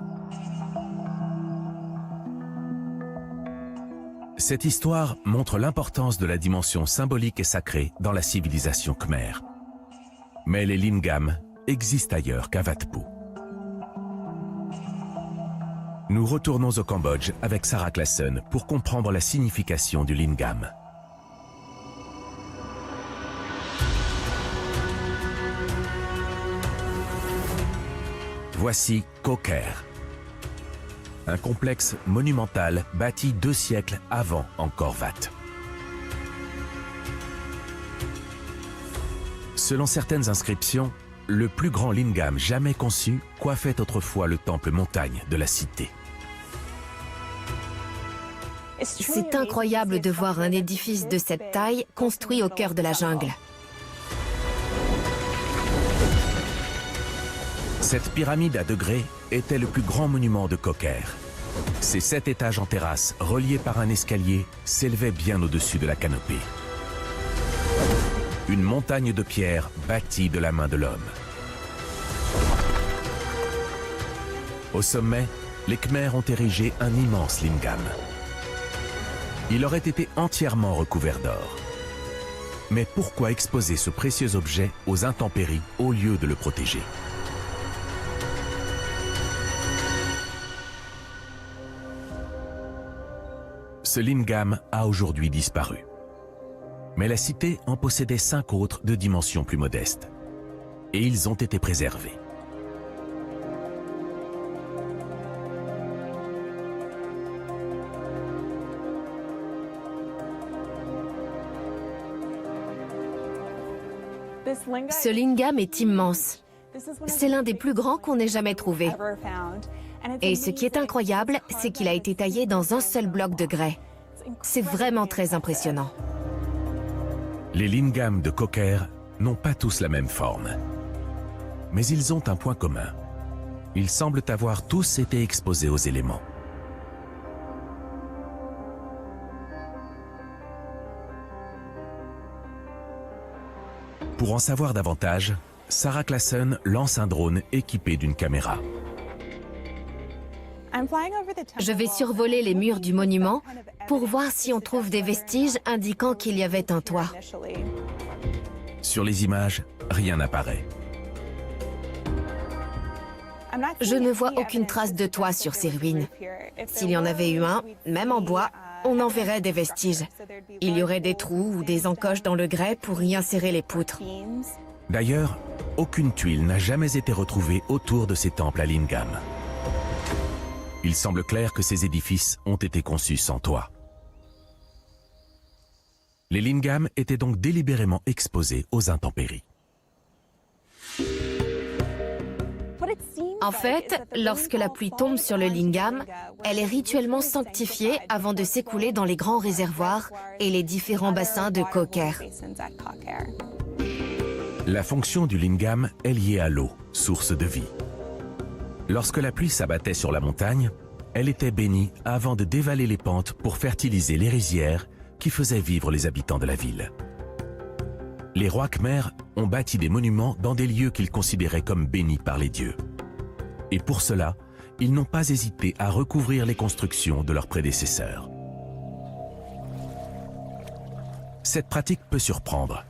Cette histoire montre l'importance de la dimension symbolique et sacrée dans la civilisation khmer. Mais les lingam existent ailleurs qu'à Wat Phu. Nous retournons au Cambodge avec Sarah Classen pour comprendre la signification du lingam. Voici Ko Ker, un complexe monumental bâti 2 siècles avant Angkor Wat. Selon certaines inscriptions, le plus grand lingam jamais conçu coiffait autrefois le temple montagne de la cité. C'est incroyable de voir un édifice de cette taille construit au cœur de la jungle. Cette pyramide à degrés était le plus grand monument de Ko Ker. Ses 7 étages en terrasse, reliés par un escalier, s'élevaient bien au-dessus de la canopée. Une montagne de pierre bâtie de la main de l'homme. Au sommet, les Khmers ont érigé un immense lingam. Il aurait été entièrement recouvert d'or. Mais pourquoi exposer ce précieux objet aux intempéries au lieu de le protéger ? Ce lingam a aujourd'hui disparu. Mais la cité en possédait 5 autres de dimensions plus modestes. Et ils ont été préservés. Ce lingam est immense. C'est l'un des plus grands qu'on ait jamais trouvé. Et ce qui est incroyable, c'est qu'il a été taillé dans un seul bloc de grès. C'est vraiment très impressionnant. Les lingams de Ko Ker n'ont pas tous la même forme. Mais ils ont un point commun. Ils semblent avoir tous été exposés aux éléments. Pour en savoir davantage, Sarah Classen lance un drone équipé d'une caméra. Je vais survoler les murs du monument pour voir si on trouve des vestiges indiquant qu'il y avait un toit. Sur les images, rien n'apparaît. Je ne vois aucune trace de toit sur ces ruines. S'il y en avait eu un, même en bois, on en verrait des vestiges. Il y aurait des trous ou des encoches dans le grès pour y insérer les poutres. D'ailleurs, aucune tuile n'a jamais été retrouvée autour de ces temples à lingam. Il semble clair que ces édifices ont été conçus sans toit. Les lingam étaient donc délibérément exposés aux intempéries. En fait, lorsque la pluie tombe sur le lingam, elle est rituellement sanctifiée avant de s'écouler dans les grands réservoirs et les différents bassins de Ko Ker. La fonction du lingam est liée à l'eau, source de vie. Lorsque la pluie s'abattait sur la montagne, elle était bénie avant de dévaler les pentes pour fertiliser les rizières qui faisaient vivre les habitants de la ville. Les rois Khmers ont bâti des monuments dans des lieux qu'ils considéraient comme bénis par les dieux. Et pour cela, ils n'ont pas hésité à recouvrir les constructions de leurs prédécesseurs. Cette pratique peut surprendre,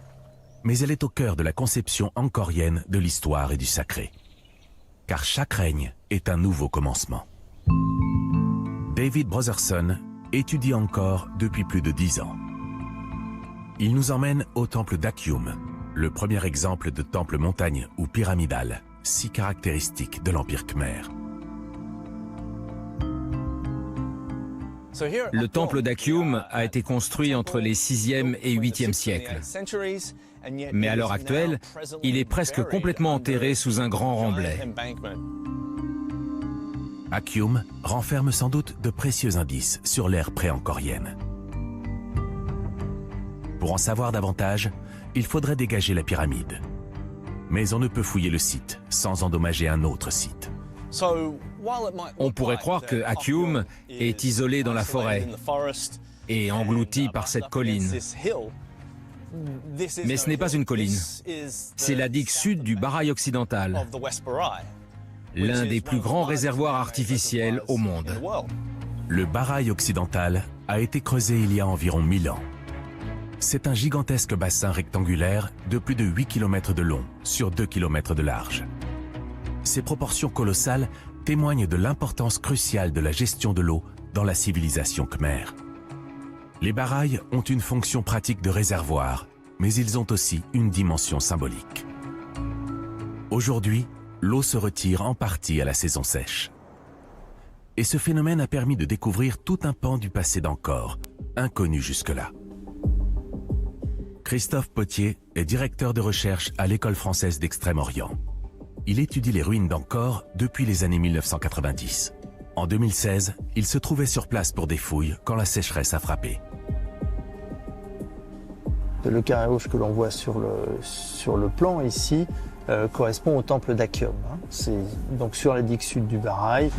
mais elle est au cœur de la conception angkorienne de l'histoire et du sacré. Car chaque règne est un nouveau commencement. David Brotherson étudie Angkor depuis plus de 10 ans. Il nous emmène au temple d'Akyum, le premier exemple de temple montagne ou pyramidal, si caractéristique de l'Empire Khmer. Le temple d'Akyum a été construit entre les 6e et 8e siècles. Mais à l'heure actuelle, il est presque complètement enterré sous un grand remblai. Akyum renferme sans doute de précieux indices sur l'ère pré-angkorienne. Pour en savoir davantage, il faudrait dégager la pyramide. Mais on ne peut fouiller le site sans endommager un autre site. On pourrait croire que Akyum est isolé dans la forêt et englouti par cette colline. Mais ce n'est pas une colline, c'est la digue sud du Baraï occidental, l'un des plus grands réservoirs artificiels au monde. Le Baraï occidental a été creusé il y a environ 1000 ans. C'est un gigantesque bassin rectangulaire de plus de 8 km de long sur 2 km de large. Ces proportions colossales témoignent de l'importance cruciale de la gestion de l'eau dans la civilisation khmer. Les baraïs ont une fonction pratique de réservoir, mais ils ont aussi une dimension symbolique. Aujourd'hui, l'eau se retire en partie à la saison sèche. Et ce phénomène a permis de découvrir tout un pan du passé d'Angkor, inconnu jusque-là. Christophe Potier est directeur de recherche à l'École française d'Extrême-Orient. Il étudie les ruines d'Angkor depuis les années 1990. En 2016, il se trouvait sur place pour des fouilles quand la sécheresse a frappé. Le carré rouge que l'on voit sur le plan ici correspond au temple d'Akyum. C'est donc sur la digue sud du Baraï.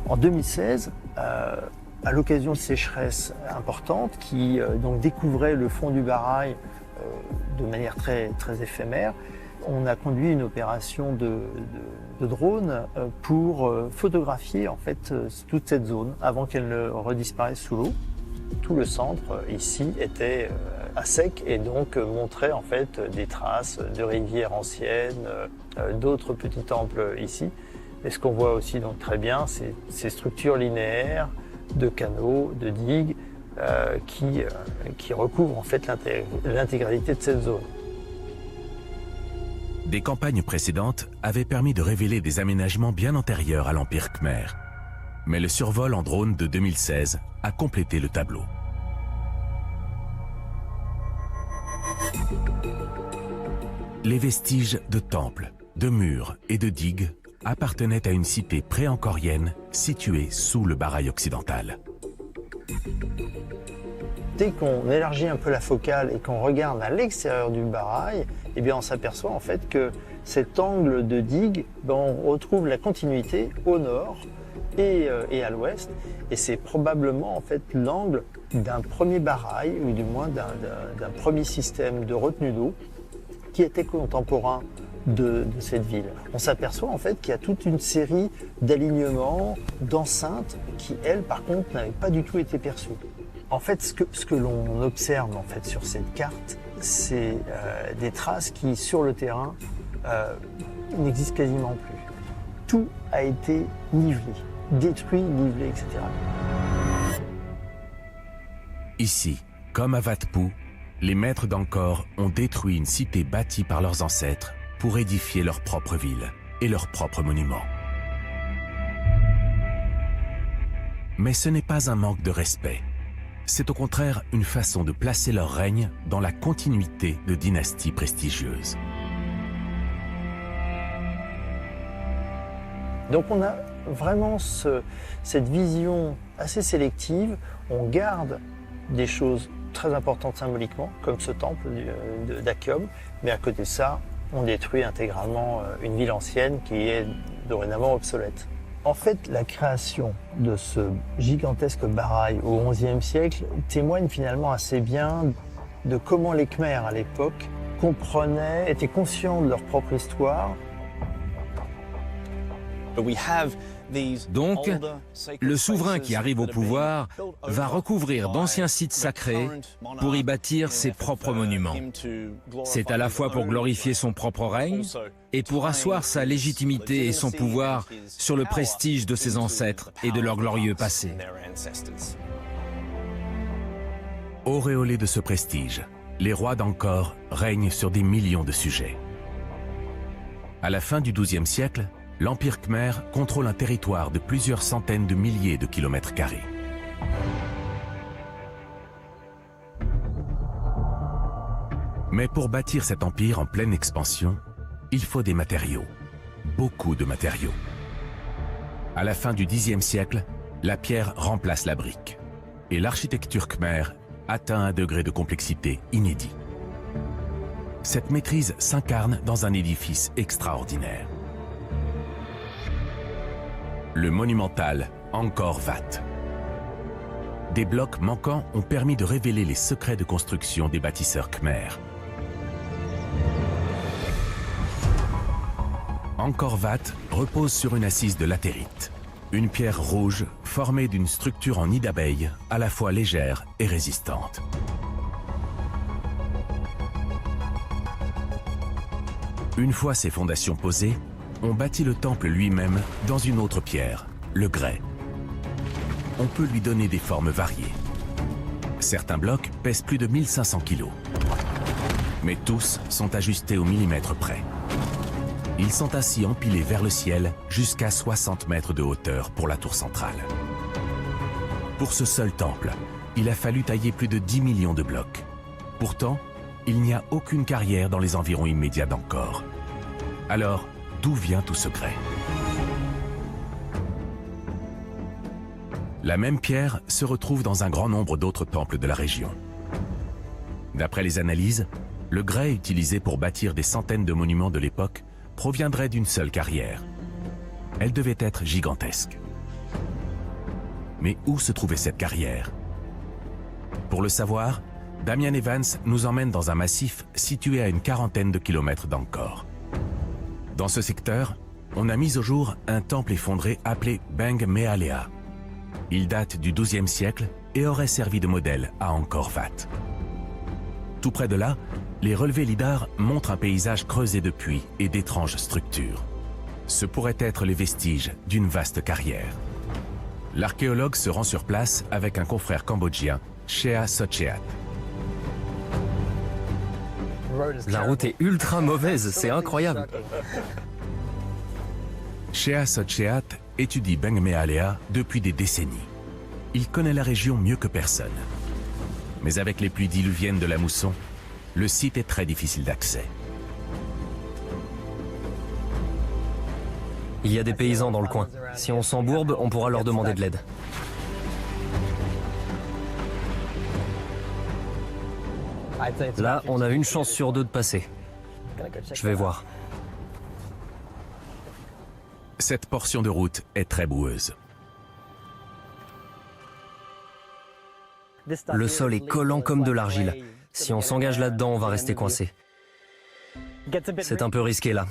En 2016, à l'occasion de sécheresses importantes qui donc découvraient le fond du Baraï de manière très, très éphémère, on a conduit une opération de drone pour photographier en fait toute cette zone avant qu'elle ne redisparaisse sous l'eau. Tout le centre ici était à sec et donc montrait en fait des traces de rivières anciennes, d'autres petits temples ici. Et ce qu'on voit aussi donc très bien, c'est ces structures linéaires de canaux, de digues qui recouvrent en fait l'intégralité de cette zone. Des campagnes précédentes avaient permis de révéler des aménagements bien antérieurs à l'Empire Khmer. Mais le survol en drone de 2016 a complété le tableau. Les vestiges de temples, de murs et de digues appartenaient à une cité pré-angkorienne située sous le Baraï occidental. Dès qu'on élargit un peu la focale et qu'on regarde à l'extérieur du Baraï, eh bien on s'aperçoit en fait que cet angle de digue, on retrouve la continuité au nord et à l'ouest, et c'est probablement en fait l'angle d'un premier Baraï, ou du moins d'un premier système de retenue d'eau qui était contemporain de cette ville. On s'aperçoit en fait qu'il y a toute une série d'alignements, d'enceintes qui, elles, par contre, n'avaient pas du tout été perçues. En fait, ce que l'on observe en fait sur cette carte, c'est des traces qui, sur le terrain, n'existent quasiment plus. Tout a été nivelé, détruit, nivelé, etc. Ici, comme à Wat Phu, les maîtres d'Angkor ont détruit une cité bâtie par leurs ancêtres pour édifier leur propre ville et leurs propres monuments. Mais ce n'est pas un manque de respect. C'est au contraire une façon de placer leur règne dans la continuité de dynasties prestigieuses. Donc on a vraiment cette vision assez sélective. On garde des choses très importantes symboliquement, comme ce temple d'Akyum, mais à côté de ça, on détruit intégralement une ville ancienne qui est dorénavant obsolète. En fait, la création de ce gigantesque barail au XIe siècle témoigne finalement assez bien de comment les Khmers à l'époque comprenaient, étaient conscients de leur propre histoire. Donc, le souverain qui arrive au pouvoir va recouvrir d'anciens sites sacrés pour y bâtir ses propres monuments. C'est à la fois pour glorifier son propre règne et pour asseoir sa légitimité et son pouvoir sur le prestige de ses ancêtres et de leur glorieux passé. Auréolés de ce prestige, les rois d'Angkor règnent sur des millions de sujets. À la fin du XIIe siècle, l'Empire Khmer contrôle un territoire de plusieurs centaines de milliers de kilomètres carrés. Mais pour bâtir cet empire en pleine expansion, il faut des matériaux, beaucoup de matériaux. À la fin du Xe siècle, la pierre remplace la brique et l'architecture khmer atteint un degré de complexité inédit. Cette maîtrise s'incarne dans un édifice extraordinaire. Le monumental Angkor Wat. Des blocs manquants ont permis de révéler les secrets de construction des bâtisseurs khmers. Angkor Wat repose sur une assise de latérite, une pierre rouge formée d'une structure en nid d'abeille à la fois légère et résistante. Une fois ses fondations posées, on bâtit le temple lui-même dans une autre pierre, le grès. On peut lui donner des formes variées. Certains blocs pèsent plus de 1500 kg. Mais tous sont ajustés au millimètre près. Ils sont ainsi empilés vers le ciel jusqu'à 60 mètres de hauteur pour la tour centrale. Pour ce seul temple, il a fallu tailler plus de 10 millions de blocs. Pourtant, il n'y a aucune carrière dans les environs immédiats d'Angkor. Alors, d'où vient tout ce grès? La même pierre se retrouve dans un grand nombre d'autres temples de la région. D'après les analyses, le grès utilisé pour bâtir des centaines de monuments de l'époque proviendrait d'une seule carrière. Elle devait être gigantesque. Mais où se trouvait cette carrière? Pour le savoir, Damien Evans nous emmène dans un massif situé à une quarantaine de kilomètres d'Angkor. Dans ce secteur, on a mis au jour un temple effondré appelé Beng Mealea. Il date du XIIe siècle et aurait servi de modèle à Angkor Wat. Tout près de là, les relevés lidar montrent un paysage creusé de puits et d'étranges structures. Ce pourraient être les vestiges d'une vaste carrière. L'archéologue se rend sur place avec un confrère cambodgien, Chea Sotcheat. La route est ultra mauvaise, c'est incroyable. Chea Sotcheat étudie Beng Mealea depuis des décennies. Il connaît la région mieux que personne. Mais avec les pluies diluviennes de la mousson, le site est très difficile d'accès. Il y a des paysans dans le coin. Si on s'embourbe, on pourra leur demander de l'aide. Là, on a une chance sur deux de passer. Je vais voir. Cette portion de route est très boueuse. Le sol est collant comme de l'argile. Si on s'engage là-dedans, on va rester coincé. C'est un peu risqué là.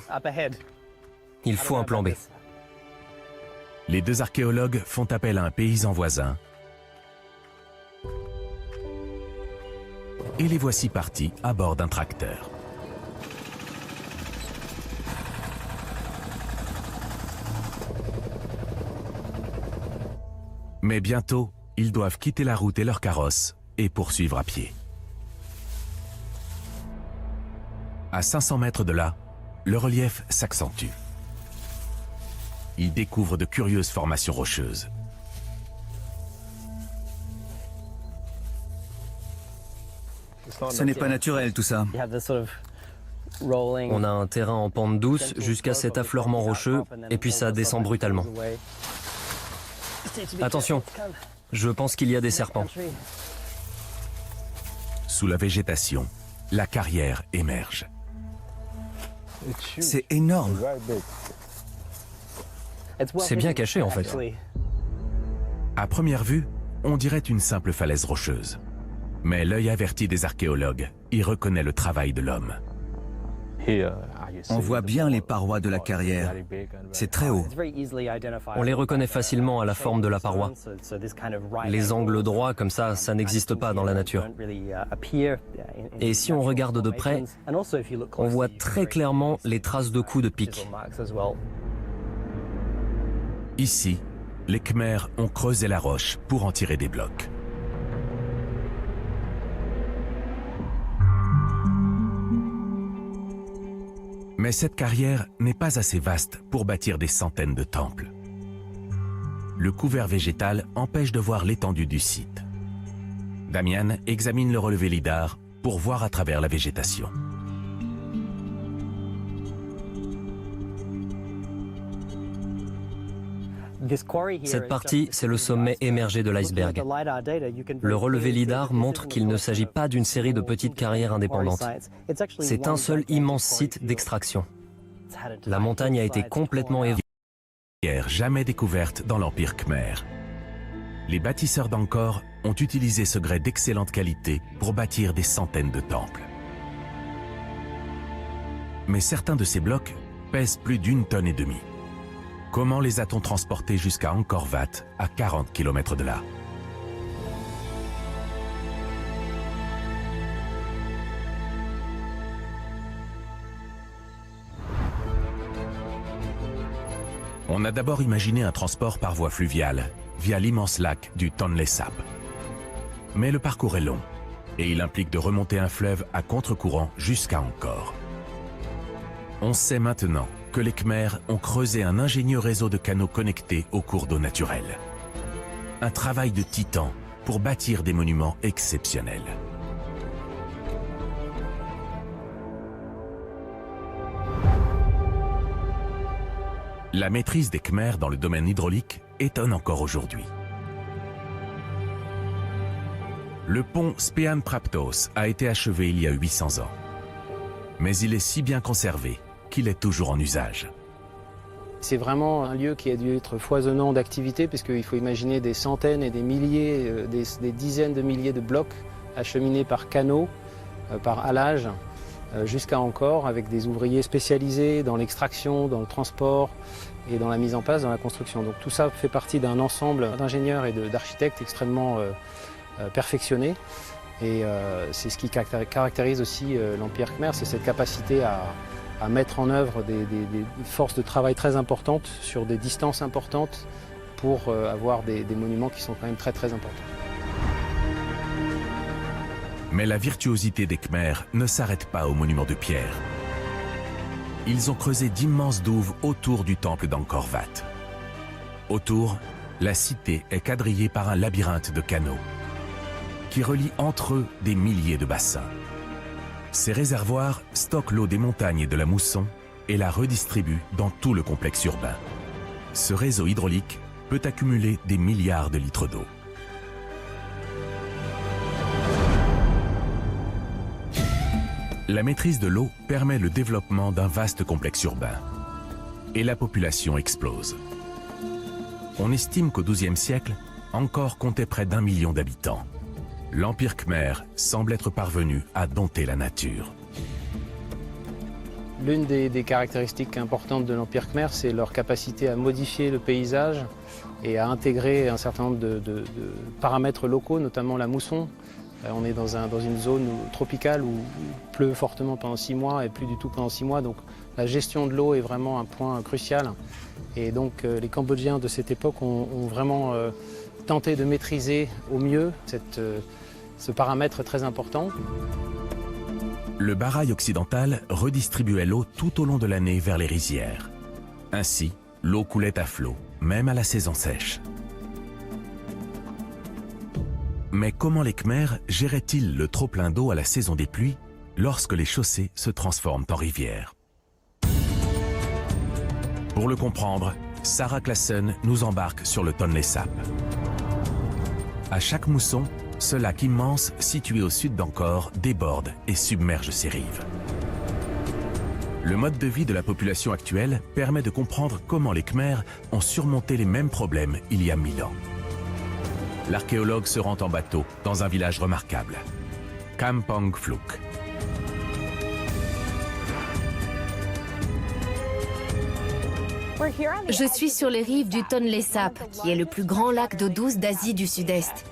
Il faut un plan B. Les deux archéologues font appel à un paysan voisin. Et les voici partis à bord d'un tracteur. Mais bientôt, ils doivent quitter la route et leur carrosse et poursuivre à pied. À 500 mètres de là, le relief s'accentue. Ils découvrent de curieuses formations rocheuses. Ce n'est pas naturel tout ça. On a un terrain en pente douce jusqu'à cet affleurement rocheux et puis ça descend brutalement. Attention, je pense qu'il y a des serpents. Sous la végétation, la carrière émerge. C'est énorme. C'est bien caché en fait. À première vue, on dirait une simple falaise rocheuse. Mais l'œil averti des archéologues y reconnaît le travail de l'homme. On voit bien les parois de la carrière. C'est très haut. On les reconnaît facilement à la forme de la paroi. Les angles droits comme ça n'existe pas dans la nature. Et si on regarde de près, on voit très clairement les traces de coups de pique. Ici, les Khmers ont creusé la roche pour en tirer des blocs. Mais cette carrière n'est pas assez vaste pour bâtir des centaines de temples. Le couvert végétal empêche de voir l'étendue du site. Damian examine le relevé lidar pour voir à travers la végétation. Cette partie, c'est le sommet émergé de l'iceberg. Le relevé lidar montre qu'il ne s'agit pas d'une série de petites carrières indépendantes. C'est un seul immense site d'extraction. La montagne a été complètement érodée. Jamais découverte dans l'Empire Khmer. Les bâtisseurs d'Angkor ont utilisé ce grès d'excellente qualité pour bâtir des centaines de temples. Mais certains de ces blocs pèsent plus d'1,5 tonne. Comment les a-t-on transportés jusqu'à Angkor Wat, à 40 km de là? On a d'abord imaginé un transport par voie fluviale, via l'immense lac du Tonle Sap. Mais le parcours est long, et il implique de remonter un fleuve à contre-courant jusqu'à Angkor. On sait maintenant que les Khmers ont creusé un ingénieux réseau de canaux connectés aux cours d'eau naturels. Un travail de titan pour bâtir des monuments exceptionnels. La maîtrise des Khmers dans le domaine hydraulique étonne encore aujourd'hui. Le pont Spean Praptos a été achevé il y a 800 ans. Mais il est si bien conservé qu'il est toujours en usage. C'est vraiment un lieu qui a dû être foisonnant d'activités, puisqu'il faut imaginer des centaines et des milliers, des dizaines de milliers de blocs acheminés par canaux, par halage, jusqu'à Angkor, avec des ouvriers spécialisés dans l'extraction, dans le transport et dans la mise en place, dans la construction. Donc tout ça fait partie d'un ensemble d'ingénieurs et d'architectes extrêmement perfectionnés. Et c'est ce qui caractérise aussi l'Empire Khmer, c'est cette capacité à mettre en œuvre des forces de travail très importantes sur des distances importantes pour avoir des monuments qui sont quand même très très importants. Mais la virtuosité des Khmers ne s'arrête pas aux monuments de pierre. Ils ont creusé d'immenses douves autour du temple d'Angkor Wat. Autour, la cité est quadrillée par un labyrinthe de canaux qui relie entre eux des milliers de bassins. Ces réservoirs stockent l'eau des montagnes et de la mousson et la redistribuent dans tout le complexe urbain. Ce réseau hydraulique peut accumuler des milliards de litres d'eau. La maîtrise de l'eau permet le développement d'un vaste complexe urbain. Et la population explose. On estime qu'au XIIe siècle, Angkor comptait près d'1 million d'habitants. L'Empire Khmer semble être parvenu à dompter la nature. L'une des caractéristiques importantes de l'Empire Khmer, c'est leur capacité à modifier le paysage et à intégrer un certain nombre de paramètres locaux, notamment la mousson. On est dans une zone tropicale où il pleut fortement pendant 6 mois et plus du tout pendant 6 mois. Donc la gestion de l'eau est vraiment un point crucial. Et donc les Cambodgiens de cette époque ont vraiment tenté de maîtriser au mieux ce paramètre très important. Le Baraï occidental redistribuait l'eau tout au long de l'année vers les rizières. Ainsi, l'eau coulait à flot, même à la saison sèche. Mais comment les Khmers géraient-ils le trop-plein d'eau à la saison des pluies lorsque les chaussées se transforment en rivières? Pour le comprendre, Sarah Classen nous embarque sur le Tonle Sap. À chaque mousson, ce lac immense situé au sud d'Angkor déborde et submerge ses rives. Le mode de vie de la population actuelle permet de comprendre comment les Khmers ont surmonté les mêmes problèmes il y a 1000 ans. L'archéologue se rend en bateau dans un village remarquable, Kampong Phluk. Je suis sur les rives du Tonle Sap, qui est le plus grand lac d'eau douce d'Asie du Sud-Est.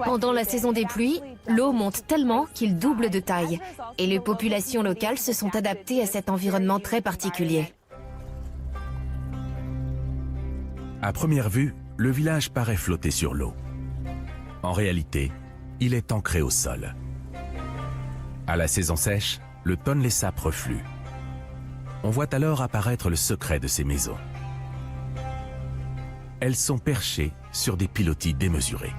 Pendant la saison des pluies, l'eau monte tellement qu'il double de taille. Et les populations locales se sont adaptées à cet environnement très particulier. À première vue, le village paraît flotter sur l'eau. En réalité, il est ancré au sol. À la saison sèche, le Tonle Sap reflue. On voit alors apparaître le secret de ces maisons. Elles sont perchées sur des pilotis démesurés.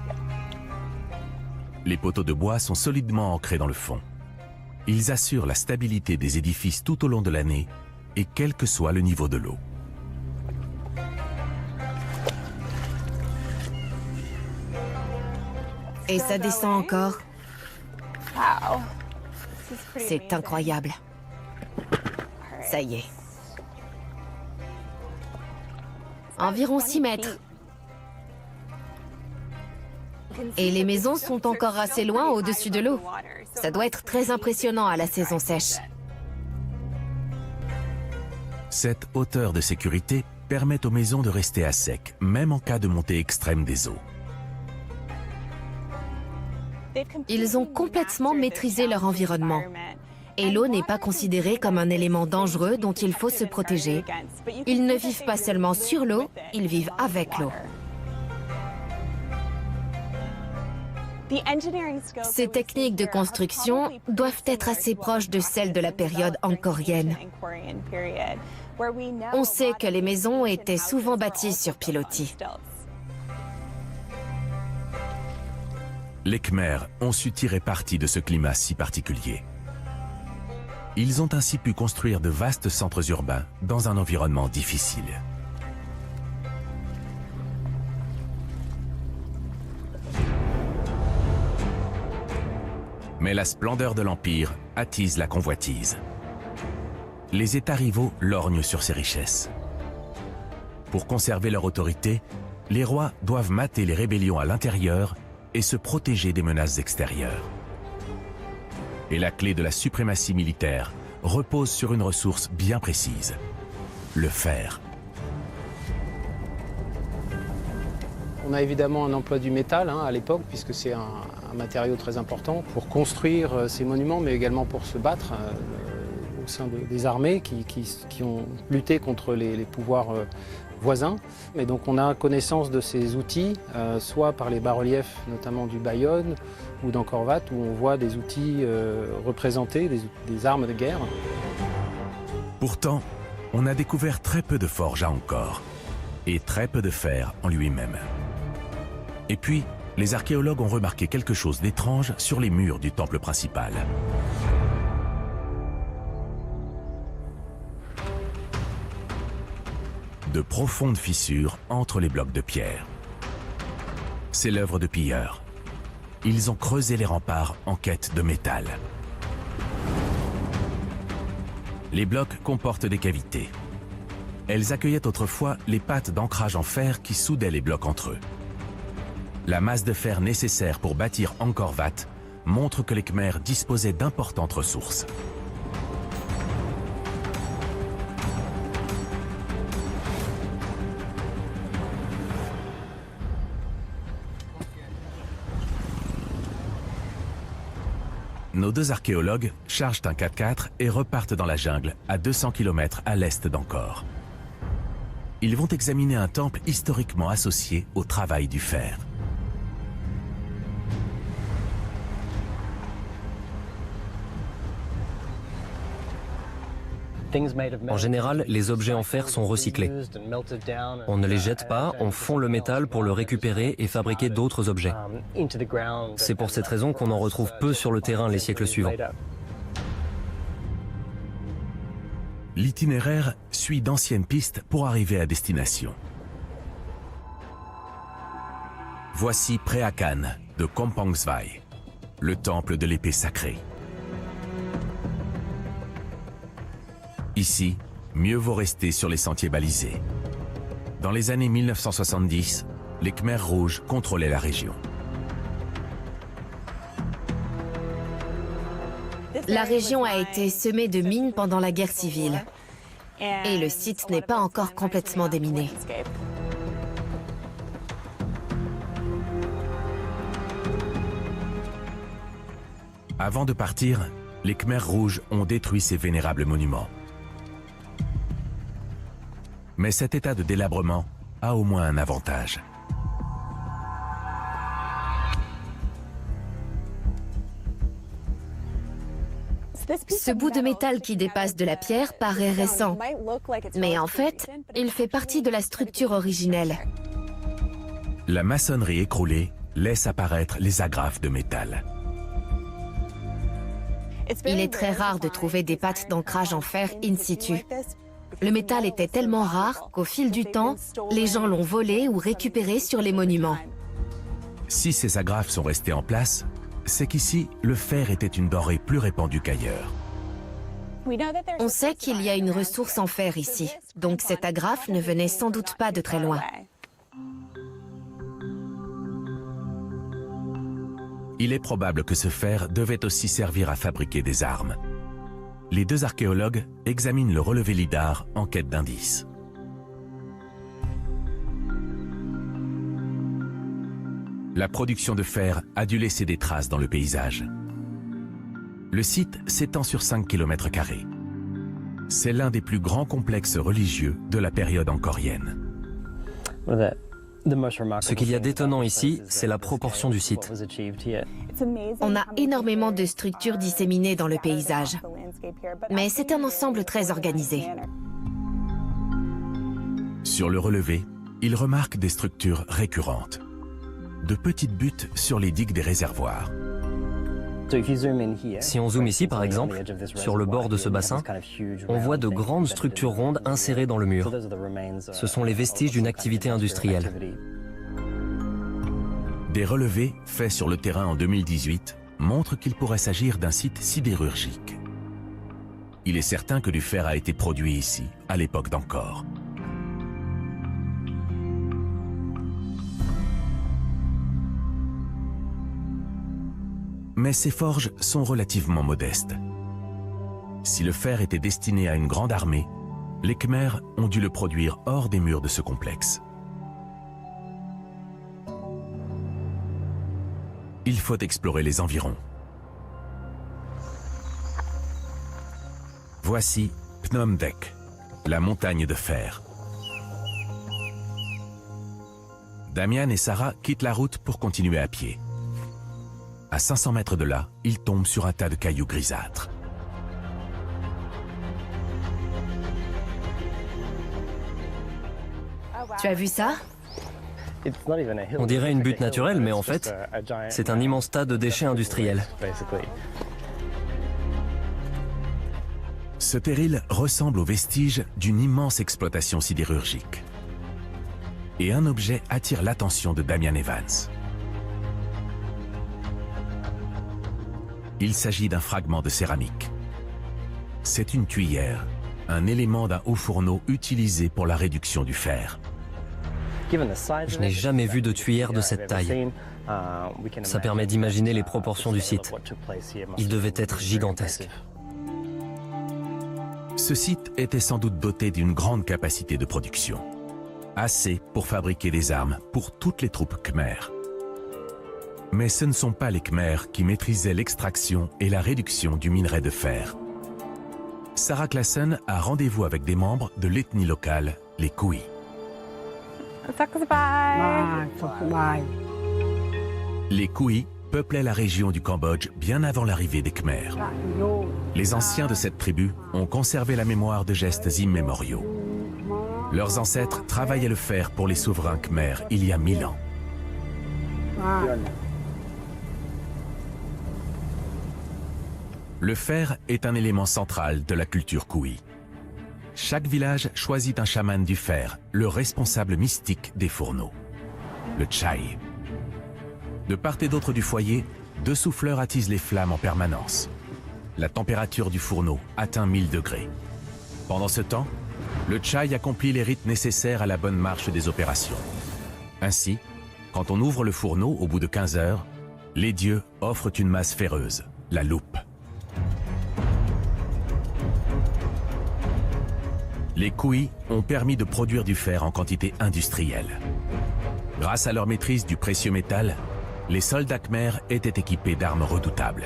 Les poteaux de bois sont solidement ancrés dans le fond. Ils assurent la stabilité des édifices tout au long de l'année et quel que soit le niveau de l'eau. Et ça descend encore. C'est incroyable. Ça y est. Environ 6 mètres. Et les maisons sont encore assez loin au-dessus de l'eau. Ça doit être très impressionnant à la saison sèche. Cette hauteur de sécurité permet aux maisons de rester à sec, même en cas de montée extrême des eaux. Ils ont complètement maîtrisé leur environnement. Et l'eau n'est pas considérée comme un élément dangereux dont il faut se protéger. Ils ne vivent pas seulement sur l'eau, ils vivent avec l'eau. Ces techniques de construction doivent être assez proches de celles de la période angkorienne. On sait que les maisons étaient souvent bâties sur pilotis. Les Khmers ont su tirer parti de ce climat si particulier. Ils ont ainsi pu construire de vastes centres urbains dans un environnement difficile. Mais la splendeur de l'Empire attise la convoitise. Les États rivaux lorgnent sur ces richesses. Pour conserver leur autorité, les rois doivent mater les rébellions à l'intérieur et se protéger des menaces extérieures. Et la clé de la suprématie militaire repose sur une ressource bien précise, le fer. On a évidemment un emploi du métal à l'époque, puisque c'est un matériau très important pour construire ces monuments, mais également pour se battre au sein des armées qui ont lutté contre les pouvoirs voisins. Et donc on a connaissance de ces outils, soit par les bas-reliefs, notamment du Bayonne ou d'Angkor Wat, où on voit des outils représentés, des armes de guerre. Pourtant, on a découvert très peu de forges à Angkor, et très peu de fer en lui-même. Et puis, les archéologues ont remarqué quelque chose d'étrange sur les murs du temple principal. De profondes fissures entre les blocs de pierre. C'est l'œuvre de pilleurs. Ils ont creusé les remparts en quête de métal. Les blocs comportent des cavités. Elles accueillaient autrefois les pattes d'ancrage en fer qui soudaient les blocs entre eux. La masse de fer nécessaire pour bâtir Angkor Wat montre que les Khmers disposaient d'importantes ressources. Nos deux archéologues chargent un 4x4 et repartent dans la jungle, à 200 km à l'est d'Angkor. Ils vont examiner un temple historiquement associé au travail du fer. En général, les objets en fer sont recyclés. On ne les jette pas, on fond le métal pour le récupérer et fabriquer d'autres objets. C'est pour cette raison qu'on en retrouve peu sur le terrain les siècles suivants. L'itinéraire suit d'anciennes pistes pour arriver à destination. Voici Preakan de Kampong Svai, le temple de l'épée sacrée. Ici, mieux vaut rester sur les sentiers balisés. Dans les années 1970, les Khmers rouges contrôlaient la région. La région a été semée de mines pendant la guerre civile. Et le site n'est pas encore complètement déminé. Avant de partir, les Khmers rouges ont détruit ces vénérables monuments. Mais cet état de délabrement a au moins un avantage. Ce bout de métal qui dépasse de la pierre paraît récent, mais en fait, il fait partie de la structure originelle. La maçonnerie écroulée laisse apparaître les agrafes de métal. Il est très rare de trouver des pattes d'ancrage en fer in situ. Le métal était tellement rare qu'au fil du temps, les gens l'ont volé ou récupéré sur les monuments. Si ces agrafes sont restées en place, c'est qu'ici, le fer était une denrée plus répandue qu'ailleurs. On sait qu'il y a une ressource en fer ici, donc cette agrafe ne venait sans doute pas de très loin. Il est probable que ce fer devait aussi servir à fabriquer des armes. Les deux archéologues examinent le relevé lidar en quête d'indices. La production de fer a dû laisser des traces dans le paysage. Le site s'étend sur 5 km². C'est l'un des plus grands complexes religieux de la période angkorienne. Ce qu'il y a d'étonnant ici, c'est la proportion du site. On a énormément de structures disséminées dans le paysage, mais c'est un ensemble très organisé. Sur le relevé, il remarque des structures récurrentes. De petites buttes sur les digues des réservoirs. Si on zoome ici, par exemple, sur le bord de ce bassin, on voit de grandes structures rondes insérées dans le mur. Ce sont les vestiges d'une activité industrielle. Des relevés faits sur le terrain en 2018 montrent qu'il pourrait s'agir d'un site sidérurgique. Il est certain que du fer a été produit ici, à l'époque d'Angkor. Mais ces forges sont relativement modestes. Si le fer était destiné à une grande armée, les Khmers ont dû le produire hors des murs de ce complexe. Il faut explorer les environs. Voici Phnom Dek, la montagne de fer. Damian et Sarah quittent la route pour continuer à pied. À 500 mètres de là, ils tombent sur un tas de cailloux grisâtres. Tu as vu ça? On dirait une butte naturelle, mais en fait, c'est un immense tas de déchets industriels. Ce terril ressemble aux vestiges d'une immense exploitation sidérurgique. Et un objet attire l'attention de Damian Evans. Il s'agit d'un fragment de céramique. C'est une tuyère, un élément d'un haut fourneau utilisé pour la réduction du fer. Je n'ai jamais vu de tuyère de cette taille. Ça permet d'imaginer les proportions du site. Il devait être gigantesque. Ce site était sans doute doté d'une grande capacité de production. Assez pour fabriquer des armes pour toutes les troupes khmères. Mais ce ne sont pas les Khmers qui maîtrisaient l'extraction et la réduction du minerai de fer. Sarah Classen a rendez-vous avec des membres de l'ethnie locale, les Kui. Les Kui peuplaient la région du Cambodge bien avant l'arrivée des Khmers. Les anciens de cette tribu ont conservé la mémoire de gestes immémoriaux. Leurs ancêtres travaillaient le fer pour les souverains Khmers il y a 1000 ans. Le fer est un élément central de la culture Kui. Chaque village choisit un chaman du fer, le responsable mystique des fourneaux, le Chai. De part et d'autre du foyer, 2 souffleurs attisent les flammes en permanence. La température du fourneau atteint 1000 degrés. Pendant ce temps, le Chai accomplit les rites nécessaires à la bonne marche des opérations. Ainsi, quand on ouvre le fourneau au bout de 15 heures, les dieux offrent une masse ferreuse, la loupe. Les Kui ont permis de produire du fer en quantité industrielle. Grâce à leur maîtrise du précieux métal, les soldats khmers étaient équipés d'armes redoutables.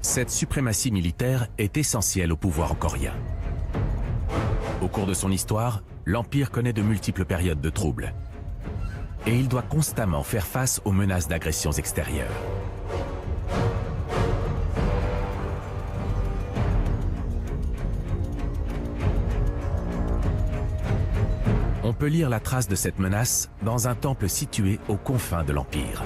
Cette suprématie militaire est essentielle au pouvoir angkorien. Au cours de son histoire, l'Empire connaît de multiples périodes de troubles. Et il doit constamment faire face aux menaces d'agressions extérieures. On peut lire la trace de cette menace dans un temple situé aux confins de l'Empire.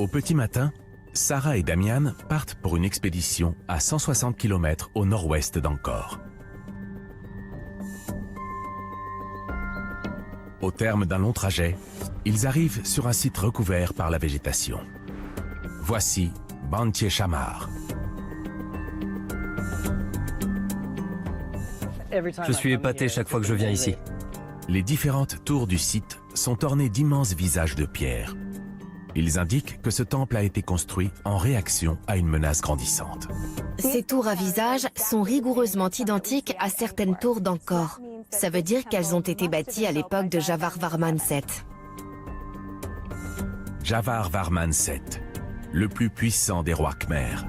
Au petit matin, Sarah et Damian partent pour une expédition à 160 km au nord-ouest d'Angkor. Au terme d'un long trajet, ils arrivent sur un site recouvert par la végétation. Voici Bantié Chamar. Je suis épaté chaque fois que je viens ici. Les différentes tours du site sont ornées d'immenses visages de pierre. Ils indiquent que ce temple a été construit en réaction à une menace grandissante. Ces tours à visage sont rigoureusement identiques à certaines tours d'Angkor. Ça veut dire qu'elles ont été bâties à l'époque de Jayavarman VII. Jayavarman VII, le plus puissant des rois khmers.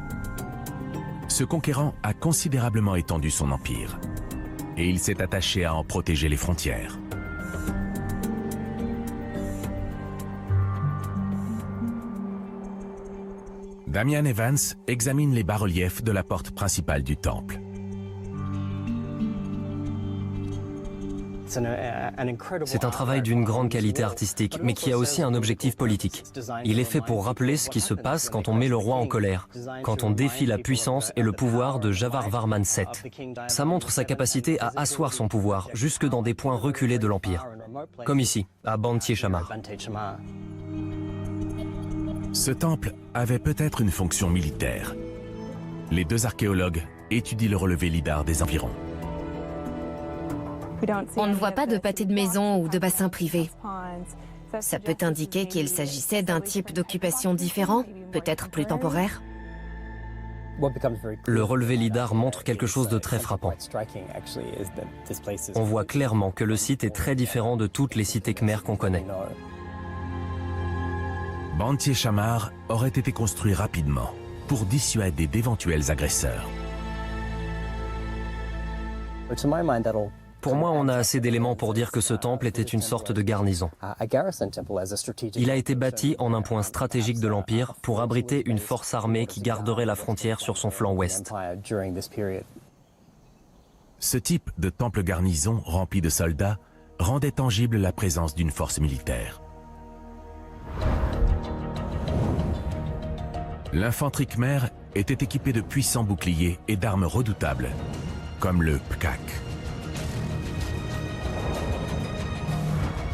Ce conquérant a considérablement étendu son empire. Et il s'est attaché à en protéger les frontières. Damian Evans examine les bas-reliefs de la porte principale du temple. C'est un travail d'une grande qualité artistique, mais qui a aussi un objectif politique. Il est fait pour rappeler ce qui se passe quand on met le roi en colère, quand on défie la puissance et le pouvoir de Jayavarman VII. Ça montre sa capacité à asseoir son pouvoir jusque dans des points reculés de l'Empire, comme ici, à Bantié Chamar. Ce temple avait peut-être une fonction militaire. Les deux archéologues étudient le relevé lidar des environs. On ne voit pas de pâté de maison ou de bassin privé. Ça peut indiquer qu'il s'agissait d'un type d'occupation différent, peut-être plus temporaire. Le relevé lidar montre quelque chose de très frappant. On voit clairement que le site est très différent de toutes les cités khmères qu'on connaît. Bantié Chamar aurait été construit rapidement pour dissuader d'éventuels agresseurs. Pour moi, on a assez d'éléments pour dire que ce temple était une sorte de garnison. Il a été bâti en un point stratégique de l'Empire pour abriter une force armée qui garderait la frontière sur son flanc ouest. Ce type de temple garnison rempli de soldats rendait tangible la présence d'une force militaire. L'infanterie khmer était équipée de puissants boucliers et d'armes redoutables, comme le pkak.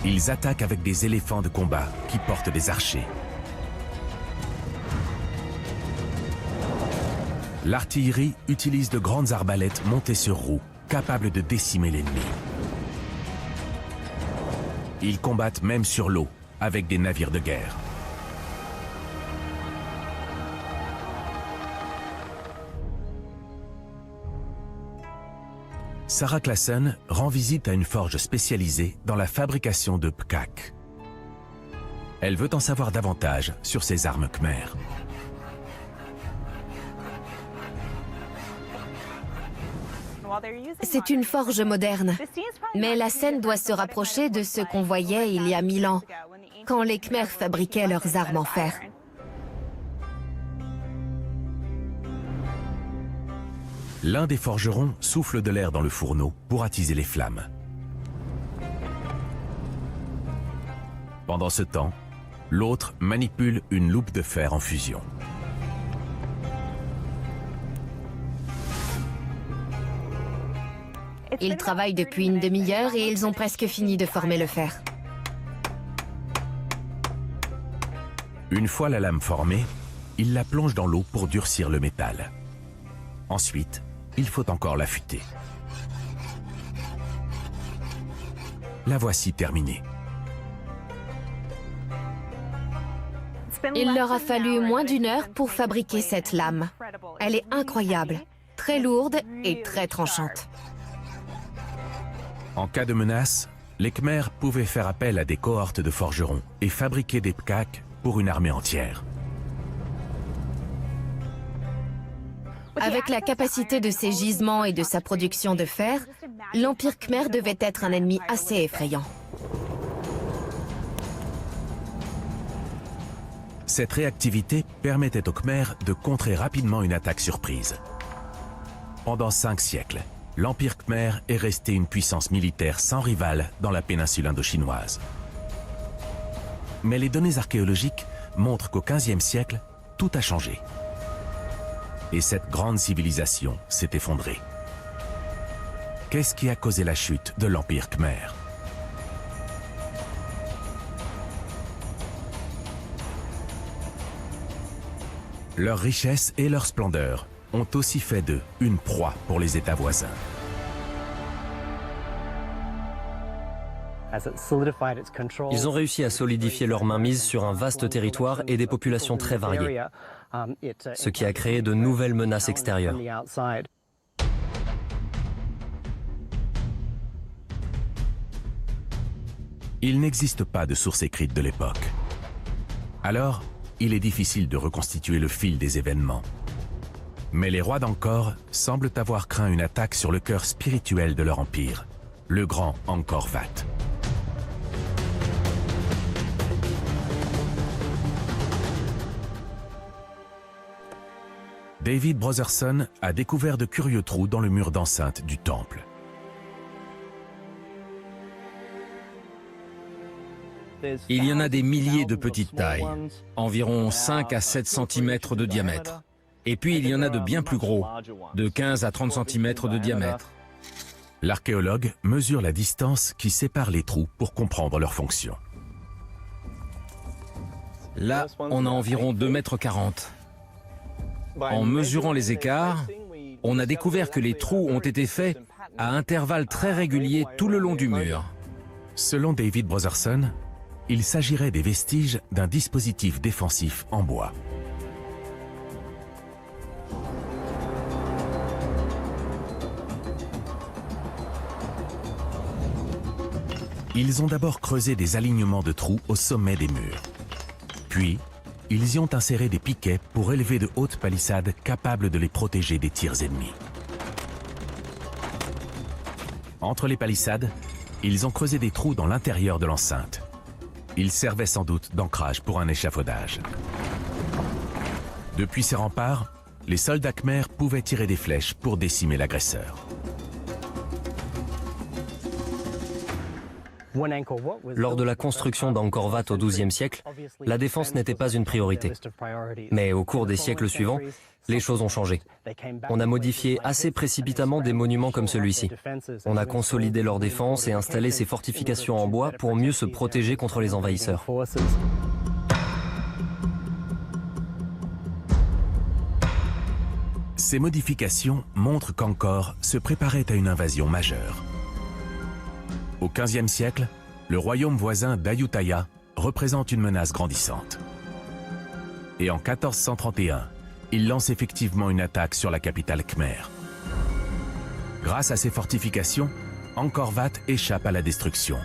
Ils attaquent avec des éléphants de combat qui portent des archers. L'artillerie utilise de grandes arbalètes montées sur roues, capables de décimer l'ennemi. Ils combattent même sur l'eau, avec des navires de guerre. Sarah Classen rend visite à une forge spécialisée dans la fabrication de pkak. Elle veut en savoir davantage sur ces armes khmères. C'est une forge moderne, mais la scène doit se rapprocher de ce qu'on voyait il y a 1000 ans, quand les Khmers fabriquaient leurs armes en fer. L'un des forgerons souffle de l'air dans le fourneau pour attiser les flammes. Pendant ce temps, l'autre manipule une loupe de fer en fusion. Ils travaillent depuis une demi-heure et ils ont presque fini de former le fer. Une fois la lame formée, ils la plongent dans l'eau pour durcir le métal. Ensuite, il faut encore l'affûter. La voici terminée. Il leur a fallu moins d'une heure pour fabriquer cette lame. Elle est incroyable, très lourde et très tranchante. En cas de menace, les Khmers pouvaient faire appel à des cohortes de forgerons et fabriquer des pkaks pour une armée entière. Avec la capacité de ses gisements et de sa production de fer, l'Empire Khmer devait être un ennemi assez effrayant. Cette réactivité permettait aux Khmers de contrer rapidement une attaque surprise. Pendant 5 siècles, l'Empire Khmer est resté une puissance militaire sans rivale dans la péninsule indochinoise. Mais les données archéologiques montrent qu'au XVe siècle, tout a changé. Et cette grande civilisation s'est effondrée. Qu'est-ce qui a causé la chute de l'Empire Khmer ? Leur richesse et leur splendeur ont aussi fait d'eux une proie pour les États voisins. Ils ont réussi à solidifier leur mainmise sur un vaste territoire et des populations très variées, ce qui a créé de nouvelles menaces extérieures. Il n'existe pas de source écrite de l'époque. Alors, il est difficile de reconstituer le fil des événements. Mais les rois d'Angkor semblent avoir craint une attaque sur le cœur spirituel de leur empire, le grand Angkor Wat. David Brotherson a découvert de curieux trous dans le mur d'enceinte du temple. Il y en a des milliers de petites tailles, environ 5 à 7 cm de diamètre. Et puis il y en a de bien plus gros, de 15 à 30 cm de diamètre. L'archéologue mesure la distance qui sépare les trous pour comprendre leur fonction. Là, on a environ 2,40 m. En mesurant les écarts, on a découvert que les trous ont été faits à intervalles très réguliers tout le long du mur. Selon David Brotherson, il s'agirait des vestiges d'un dispositif défensif en bois. Ils ont d'abord creusé des alignements de trous au sommet des murs. Puis, ils y ont inséré des piquets pour élever de hautes palissades capables de les protéger des tirs ennemis. Entre les palissades, ils ont creusé des trous dans l'intérieur de l'enceinte. Ils servaient sans doute d'ancrage pour un échafaudage. Depuis ces remparts, les soldats khmers pouvaient tirer des flèches pour décimer l'agresseur. Lors de la construction d'Angkor Wat au XIIe siècle, la défense n'était pas une priorité. Mais au cours des siècles suivants, les choses ont changé. On a modifié assez précipitamment des monuments comme celui-ci. On a consolidé leur défense et installé ces fortifications en bois pour mieux se protéger contre les envahisseurs. Ces modifications montrent qu'Angkor se préparait à une invasion majeure. Au XVe siècle, le royaume voisin d'Ayutthaya représente une menace grandissante. Et en 1431, il lance effectivement une attaque sur la capitale khmer. Grâce à ces fortifications, Angkor Wat échappe à la destruction.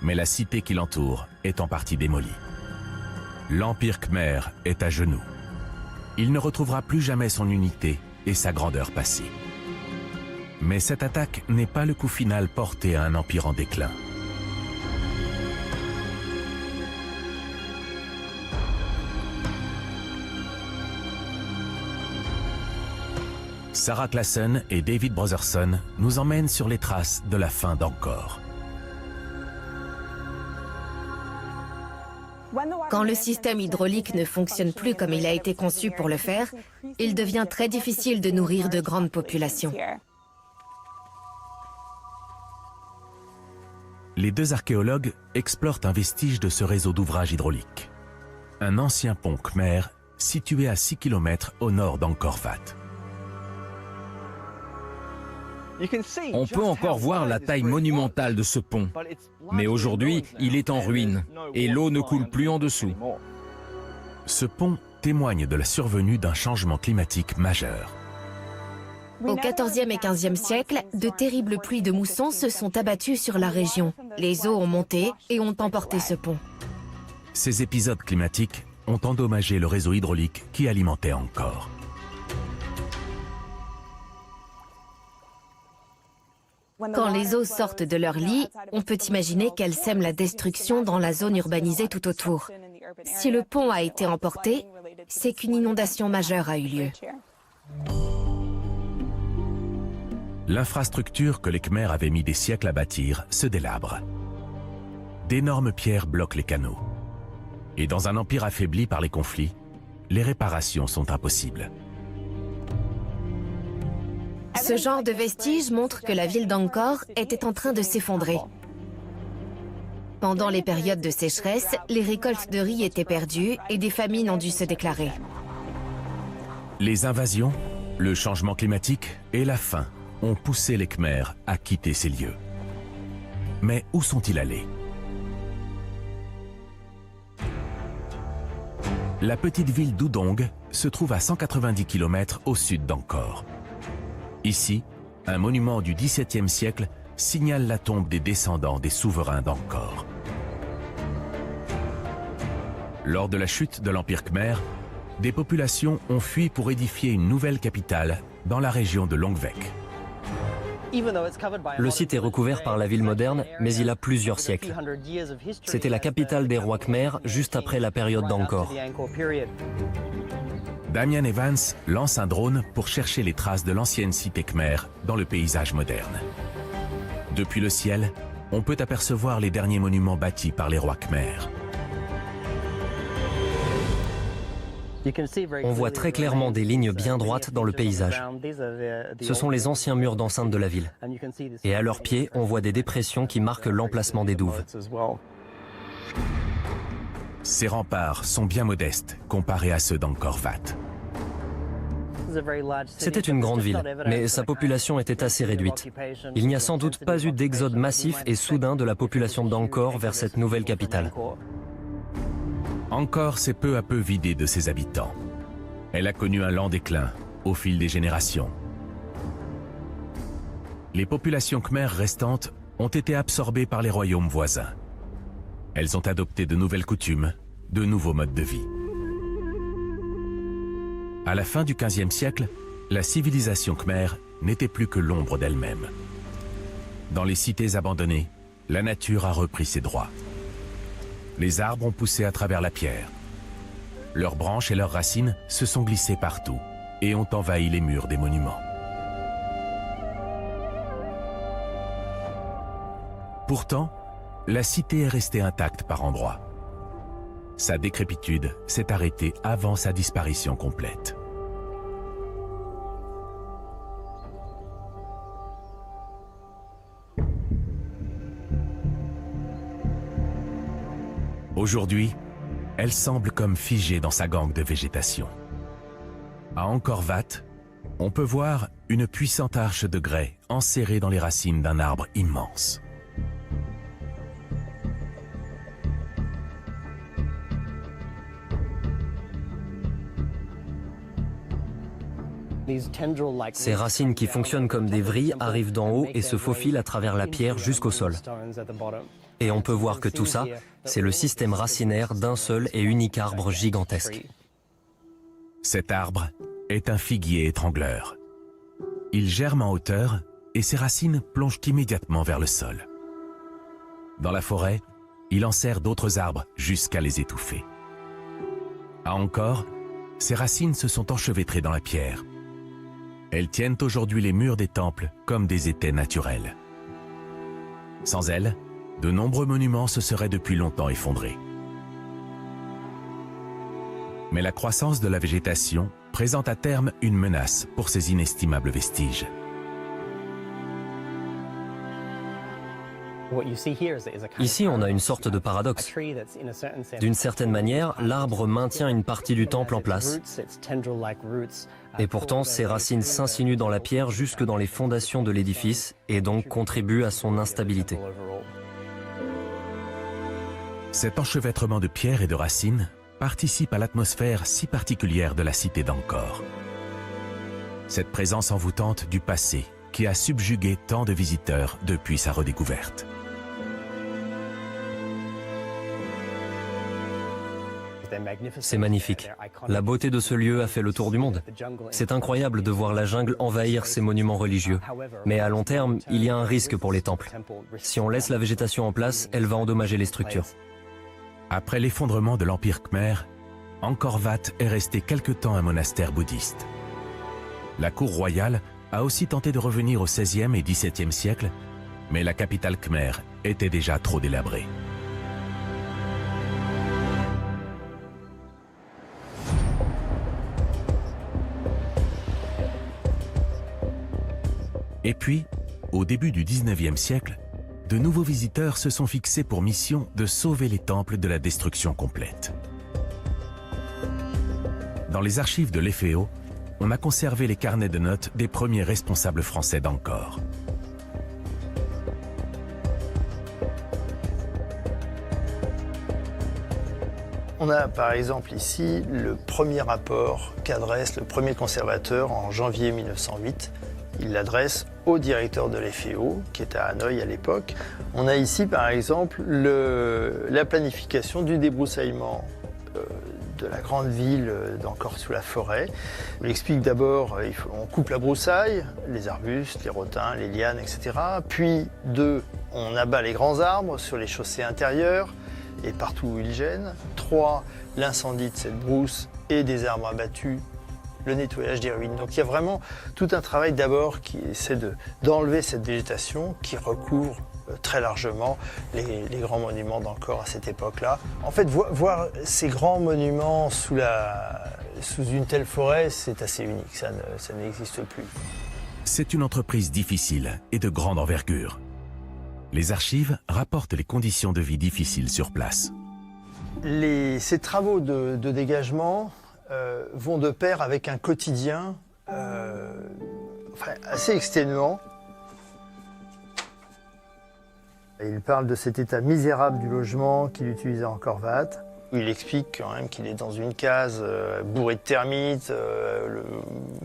Mais la cité qui l'entoure est en partie démolie. L'Empire khmer est à genoux. Il ne retrouvera plus jamais son unité et sa grandeur passée. Mais cette attaque n'est pas le coup final porté à un empire en déclin. Sarah Classen et David Brotherson nous emmènent sur les traces de la fin d'Angkor. Quand le système hydraulique ne fonctionne plus comme il a été conçu pour le faire, il devient très difficile de nourrir de grandes populations. les deux archéologues explorent un vestige de ce réseau d'ouvrages hydrauliques. Un ancien pont khmer situé à 6 km au nord d'Angkor Wat. On peut encore voir la taille monumentale de ce pont, mais aujourd'hui, il est en ruine et l'eau ne coule plus en dessous. Ce pont témoigne de la survenue d'un changement climatique majeur. Au XIVe et XVe siècle, de terribles pluies de mousson se sont abattues sur la région. Les eaux ont monté et ont emporté ce pont. Ces épisodes climatiques ont endommagé le réseau hydraulique qui alimentait Angkor. Quand les eaux sortent de leur lit, on peut imaginer qu'elles sèment la destruction dans la zone urbanisée tout autour. Si le pont a été emporté, c'est qu'une inondation majeure a eu lieu. L'infrastructure que les Khmers avaient mis des siècles à bâtir se délabre. D'énormes pierres bloquent les canaux. Et dans un empire affaibli par les conflits, les réparations sont impossibles. Ce genre de vestiges montre que la ville d'Angkor était en train de s'effondrer. Pendant les périodes de sécheresse, les récoltes de riz étaient perdues et des famines ont dû se déclarer. Les invasions, le changement climatique et la faim ont poussé les Khmers à quitter ces lieux. Mais où sont-ils allés? La petite ville d'Udong se trouve à 190 km au sud d'Angkor. Ici, un monument du XVIIe siècle signale la tombe des descendants des souverains d'Angkor. Lors de la chute de l'Empire Khmer, des populations ont fui pour édifier une nouvelle capitale dans la région de Longvek. Le site est recouvert par la ville moderne, mais il a plusieurs siècles. C'était la capitale des rois Khmer juste après la période d'Angkor. Damian Evans lance un drone pour chercher les traces de l'ancienne cité Khmer dans le paysage moderne. Depuis le ciel, on peut apercevoir les derniers monuments bâtis par les rois Khmer. On voit très clairement des lignes bien droites dans le paysage. Ce sont les anciens murs d'enceinte de la ville. Et à leurs pieds, on voit des dépressions qui marquent l'emplacement des douves. Ces remparts sont bien modestes comparés à ceux d'Angkor Wat. C'était une grande ville, mais sa population était assez réduite. Il n'y a sans doute pas eu d'exode massif et soudain de la population d'Angkor vers cette nouvelle capitale. Angkor s'est peu à peu vidée de ses habitants. Elle a connu un lent déclin au fil des générations. Les populations khmères restantes ont été absorbées par les royaumes voisins. Elles ont adopté de nouvelles coutumes, de nouveaux modes de vie. À la fin du XVe siècle, la civilisation khmère n'était plus que l'ombre d'elle-même. Dans les cités abandonnées, la nature a repris ses droits. Les arbres ont poussé à travers la pierre. Leurs branches et leurs racines se sont glissées partout et ont envahi les murs des monuments. Pourtant, la cité est restée intacte par endroits. Sa décrépitude s'est arrêtée avant sa disparition complète. Aujourd'hui, elle semble comme figée dans sa gangue de végétation. À Angkor Wat, on peut voir une puissante arche de grès enserrée dans les racines d'un arbre immense. Ces racines qui fonctionnent comme des vrilles arrivent d'en haut et se faufilent à travers la pierre jusqu'au sol. Et on peut voir que tout ça, c'est le système racinaire d'un seul et unique arbre gigantesque. Cet arbre est un figuier étrangleur. Il germe en hauteur et ses racines plongent immédiatement vers le sol. Dans la forêt, il enserre d'autres arbres jusqu'à les étouffer. À Angkor, ses racines se sont enchevêtrées dans la pierre. Elles tiennent aujourd'hui les murs des temples comme des étais naturels. Sans elles, de nombreux monuments se seraient depuis longtemps effondrés. Mais la croissance de la végétation présente à terme une menace pour ces inestimables vestiges. Ici, on a une sorte de paradoxe. D'une certaine manière, l'arbre maintient une partie du temple en place. Et pourtant, ses racines s'insinuent dans la pierre jusque dans les fondations de l'édifice et donc contribuent à son instabilité. Cet enchevêtrement de pierres et de racines participe à l'atmosphère si particulière de la cité d'Angkor. Cette présence envoûtante du passé qui a subjugué tant de visiteurs depuis sa redécouverte. C'est magnifique. La beauté de ce lieu a fait le tour du monde. C'est incroyable de voir la jungle envahir ces monuments religieux. Mais à long terme, il y a un risque pour les temples. Si on laisse la végétation en place, elle va endommager les structures. Après l'effondrement de l'Empire Khmer, Angkor Wat est resté quelque temps un monastère bouddhiste. La cour royale a aussi tenté de revenir au XVIe et XVIIe siècle, mais la capitale khmer était déjà trop délabrée. Et puis, au début du XIXe siècle, de nouveaux visiteurs se sont fixés pour mission de sauver les temples de la destruction complète. Dans les archives de l'EFEO, on a conservé les carnets de notes des premiers responsables français d'Angkor. On a par exemple ici le premier rapport qu'adresse le premier conservateur en janvier 1908. Il l'adresse au directeur de l'EFEO, qui était à Hanoï à l'époque. On a ici par exemple la planification du débroussaillement de la grande ville d'Angkor sous la forêt. Il explique d'abord, on coupe la broussaille, les arbustes, les rotins, les lianes, etc. Puis 2, on abat les grands arbres sur les chaussées intérieures et partout où ils gênent. 3, l'incendie de cette brousse et des arbres abattus, le nettoyage des ruines. Donc il y a vraiment tout un travail d'abord qui essaie d'enlever cette végétation qui recouvre très largement les grands monuments d'Angkor à cette époque-là. En fait, voir ces grands monuments sous une telle forêt, c'est assez unique, ça n'existe plus. C'est une entreprise difficile et de grande envergure. Les archives rapportent les conditions de vie difficiles sur place. Ces travaux de dégagement vont de pair avec un quotidien assez exténuant. Il parle de cet état misérable du logement qu'il utilisait en Angkor Wat. Il explique quand même qu'il est dans une case bourrée de termites,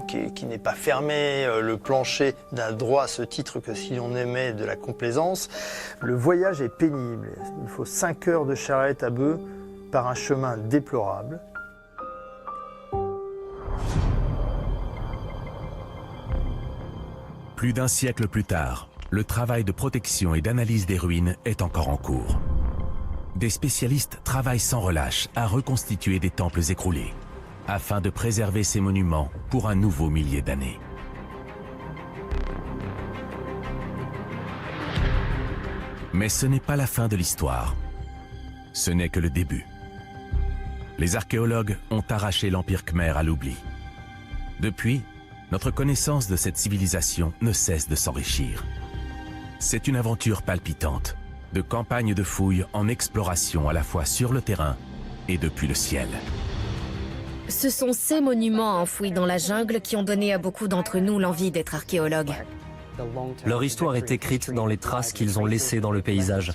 qui n'est pas fermée, le plancher n'a droit à ce titre que si on aimait de la complaisance. Le voyage est pénible. Il faut 5 heures de charrette à bœuf par un chemin déplorable. Plus d'un siècle plus tard, le travail de protection et d'analyse des ruines est encore en cours. Des spécialistes travaillent sans relâche à reconstituer des temples écroulés, afin de préserver ces monuments pour un nouveau millier d'années. Mais ce n'est pas la fin de l'histoire. Ce n'est que le début. Les archéologues ont arraché l'Empire Khmer à l'oubli. Depuis, notre connaissance de cette civilisation ne cesse de s'enrichir. C'est une aventure palpitante, de campagne de fouilles en exploration à la fois sur le terrain et depuis le ciel. Ce sont ces monuments enfouis dans la jungle qui ont donné à beaucoup d'entre nous l'envie d'être archéologues. Leur histoire est écrite dans les traces qu'ils ont laissées dans le paysage,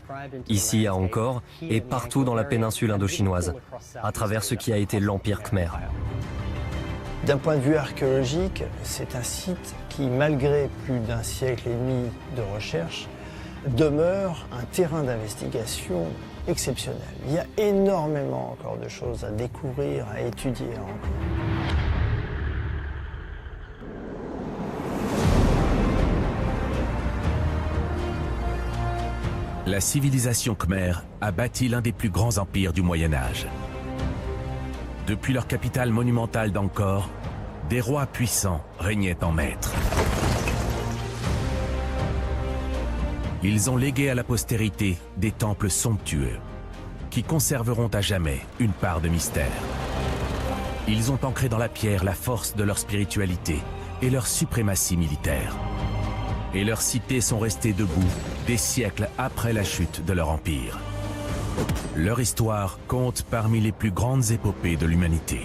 ici à Angkor et partout dans la péninsule indochinoise, à travers ce qui a été l'Empire Khmer. D'un point de vue archéologique, c'est un site qui, malgré plus d'un siècle et demi de recherche, demeure un terrain d'investigation exceptionnel. Il y a énormément encore de choses à découvrir, à étudier encore. La civilisation khmer a bâti l'un des plus grands empires du Moyen-Âge. Depuis leur capitale monumentale d'Angkor, des rois puissants régnaient en maître. Ils ont légué à la postérité des temples somptueux, qui conserveront à jamais une part de mystère. Ils ont ancré dans la pierre la force de leur spiritualité et leur suprématie militaire. et leurs cités sont restées debout des siècles après la chute de leur empire. Leur histoire compte parmi les plus grandes épopées de l'humanité.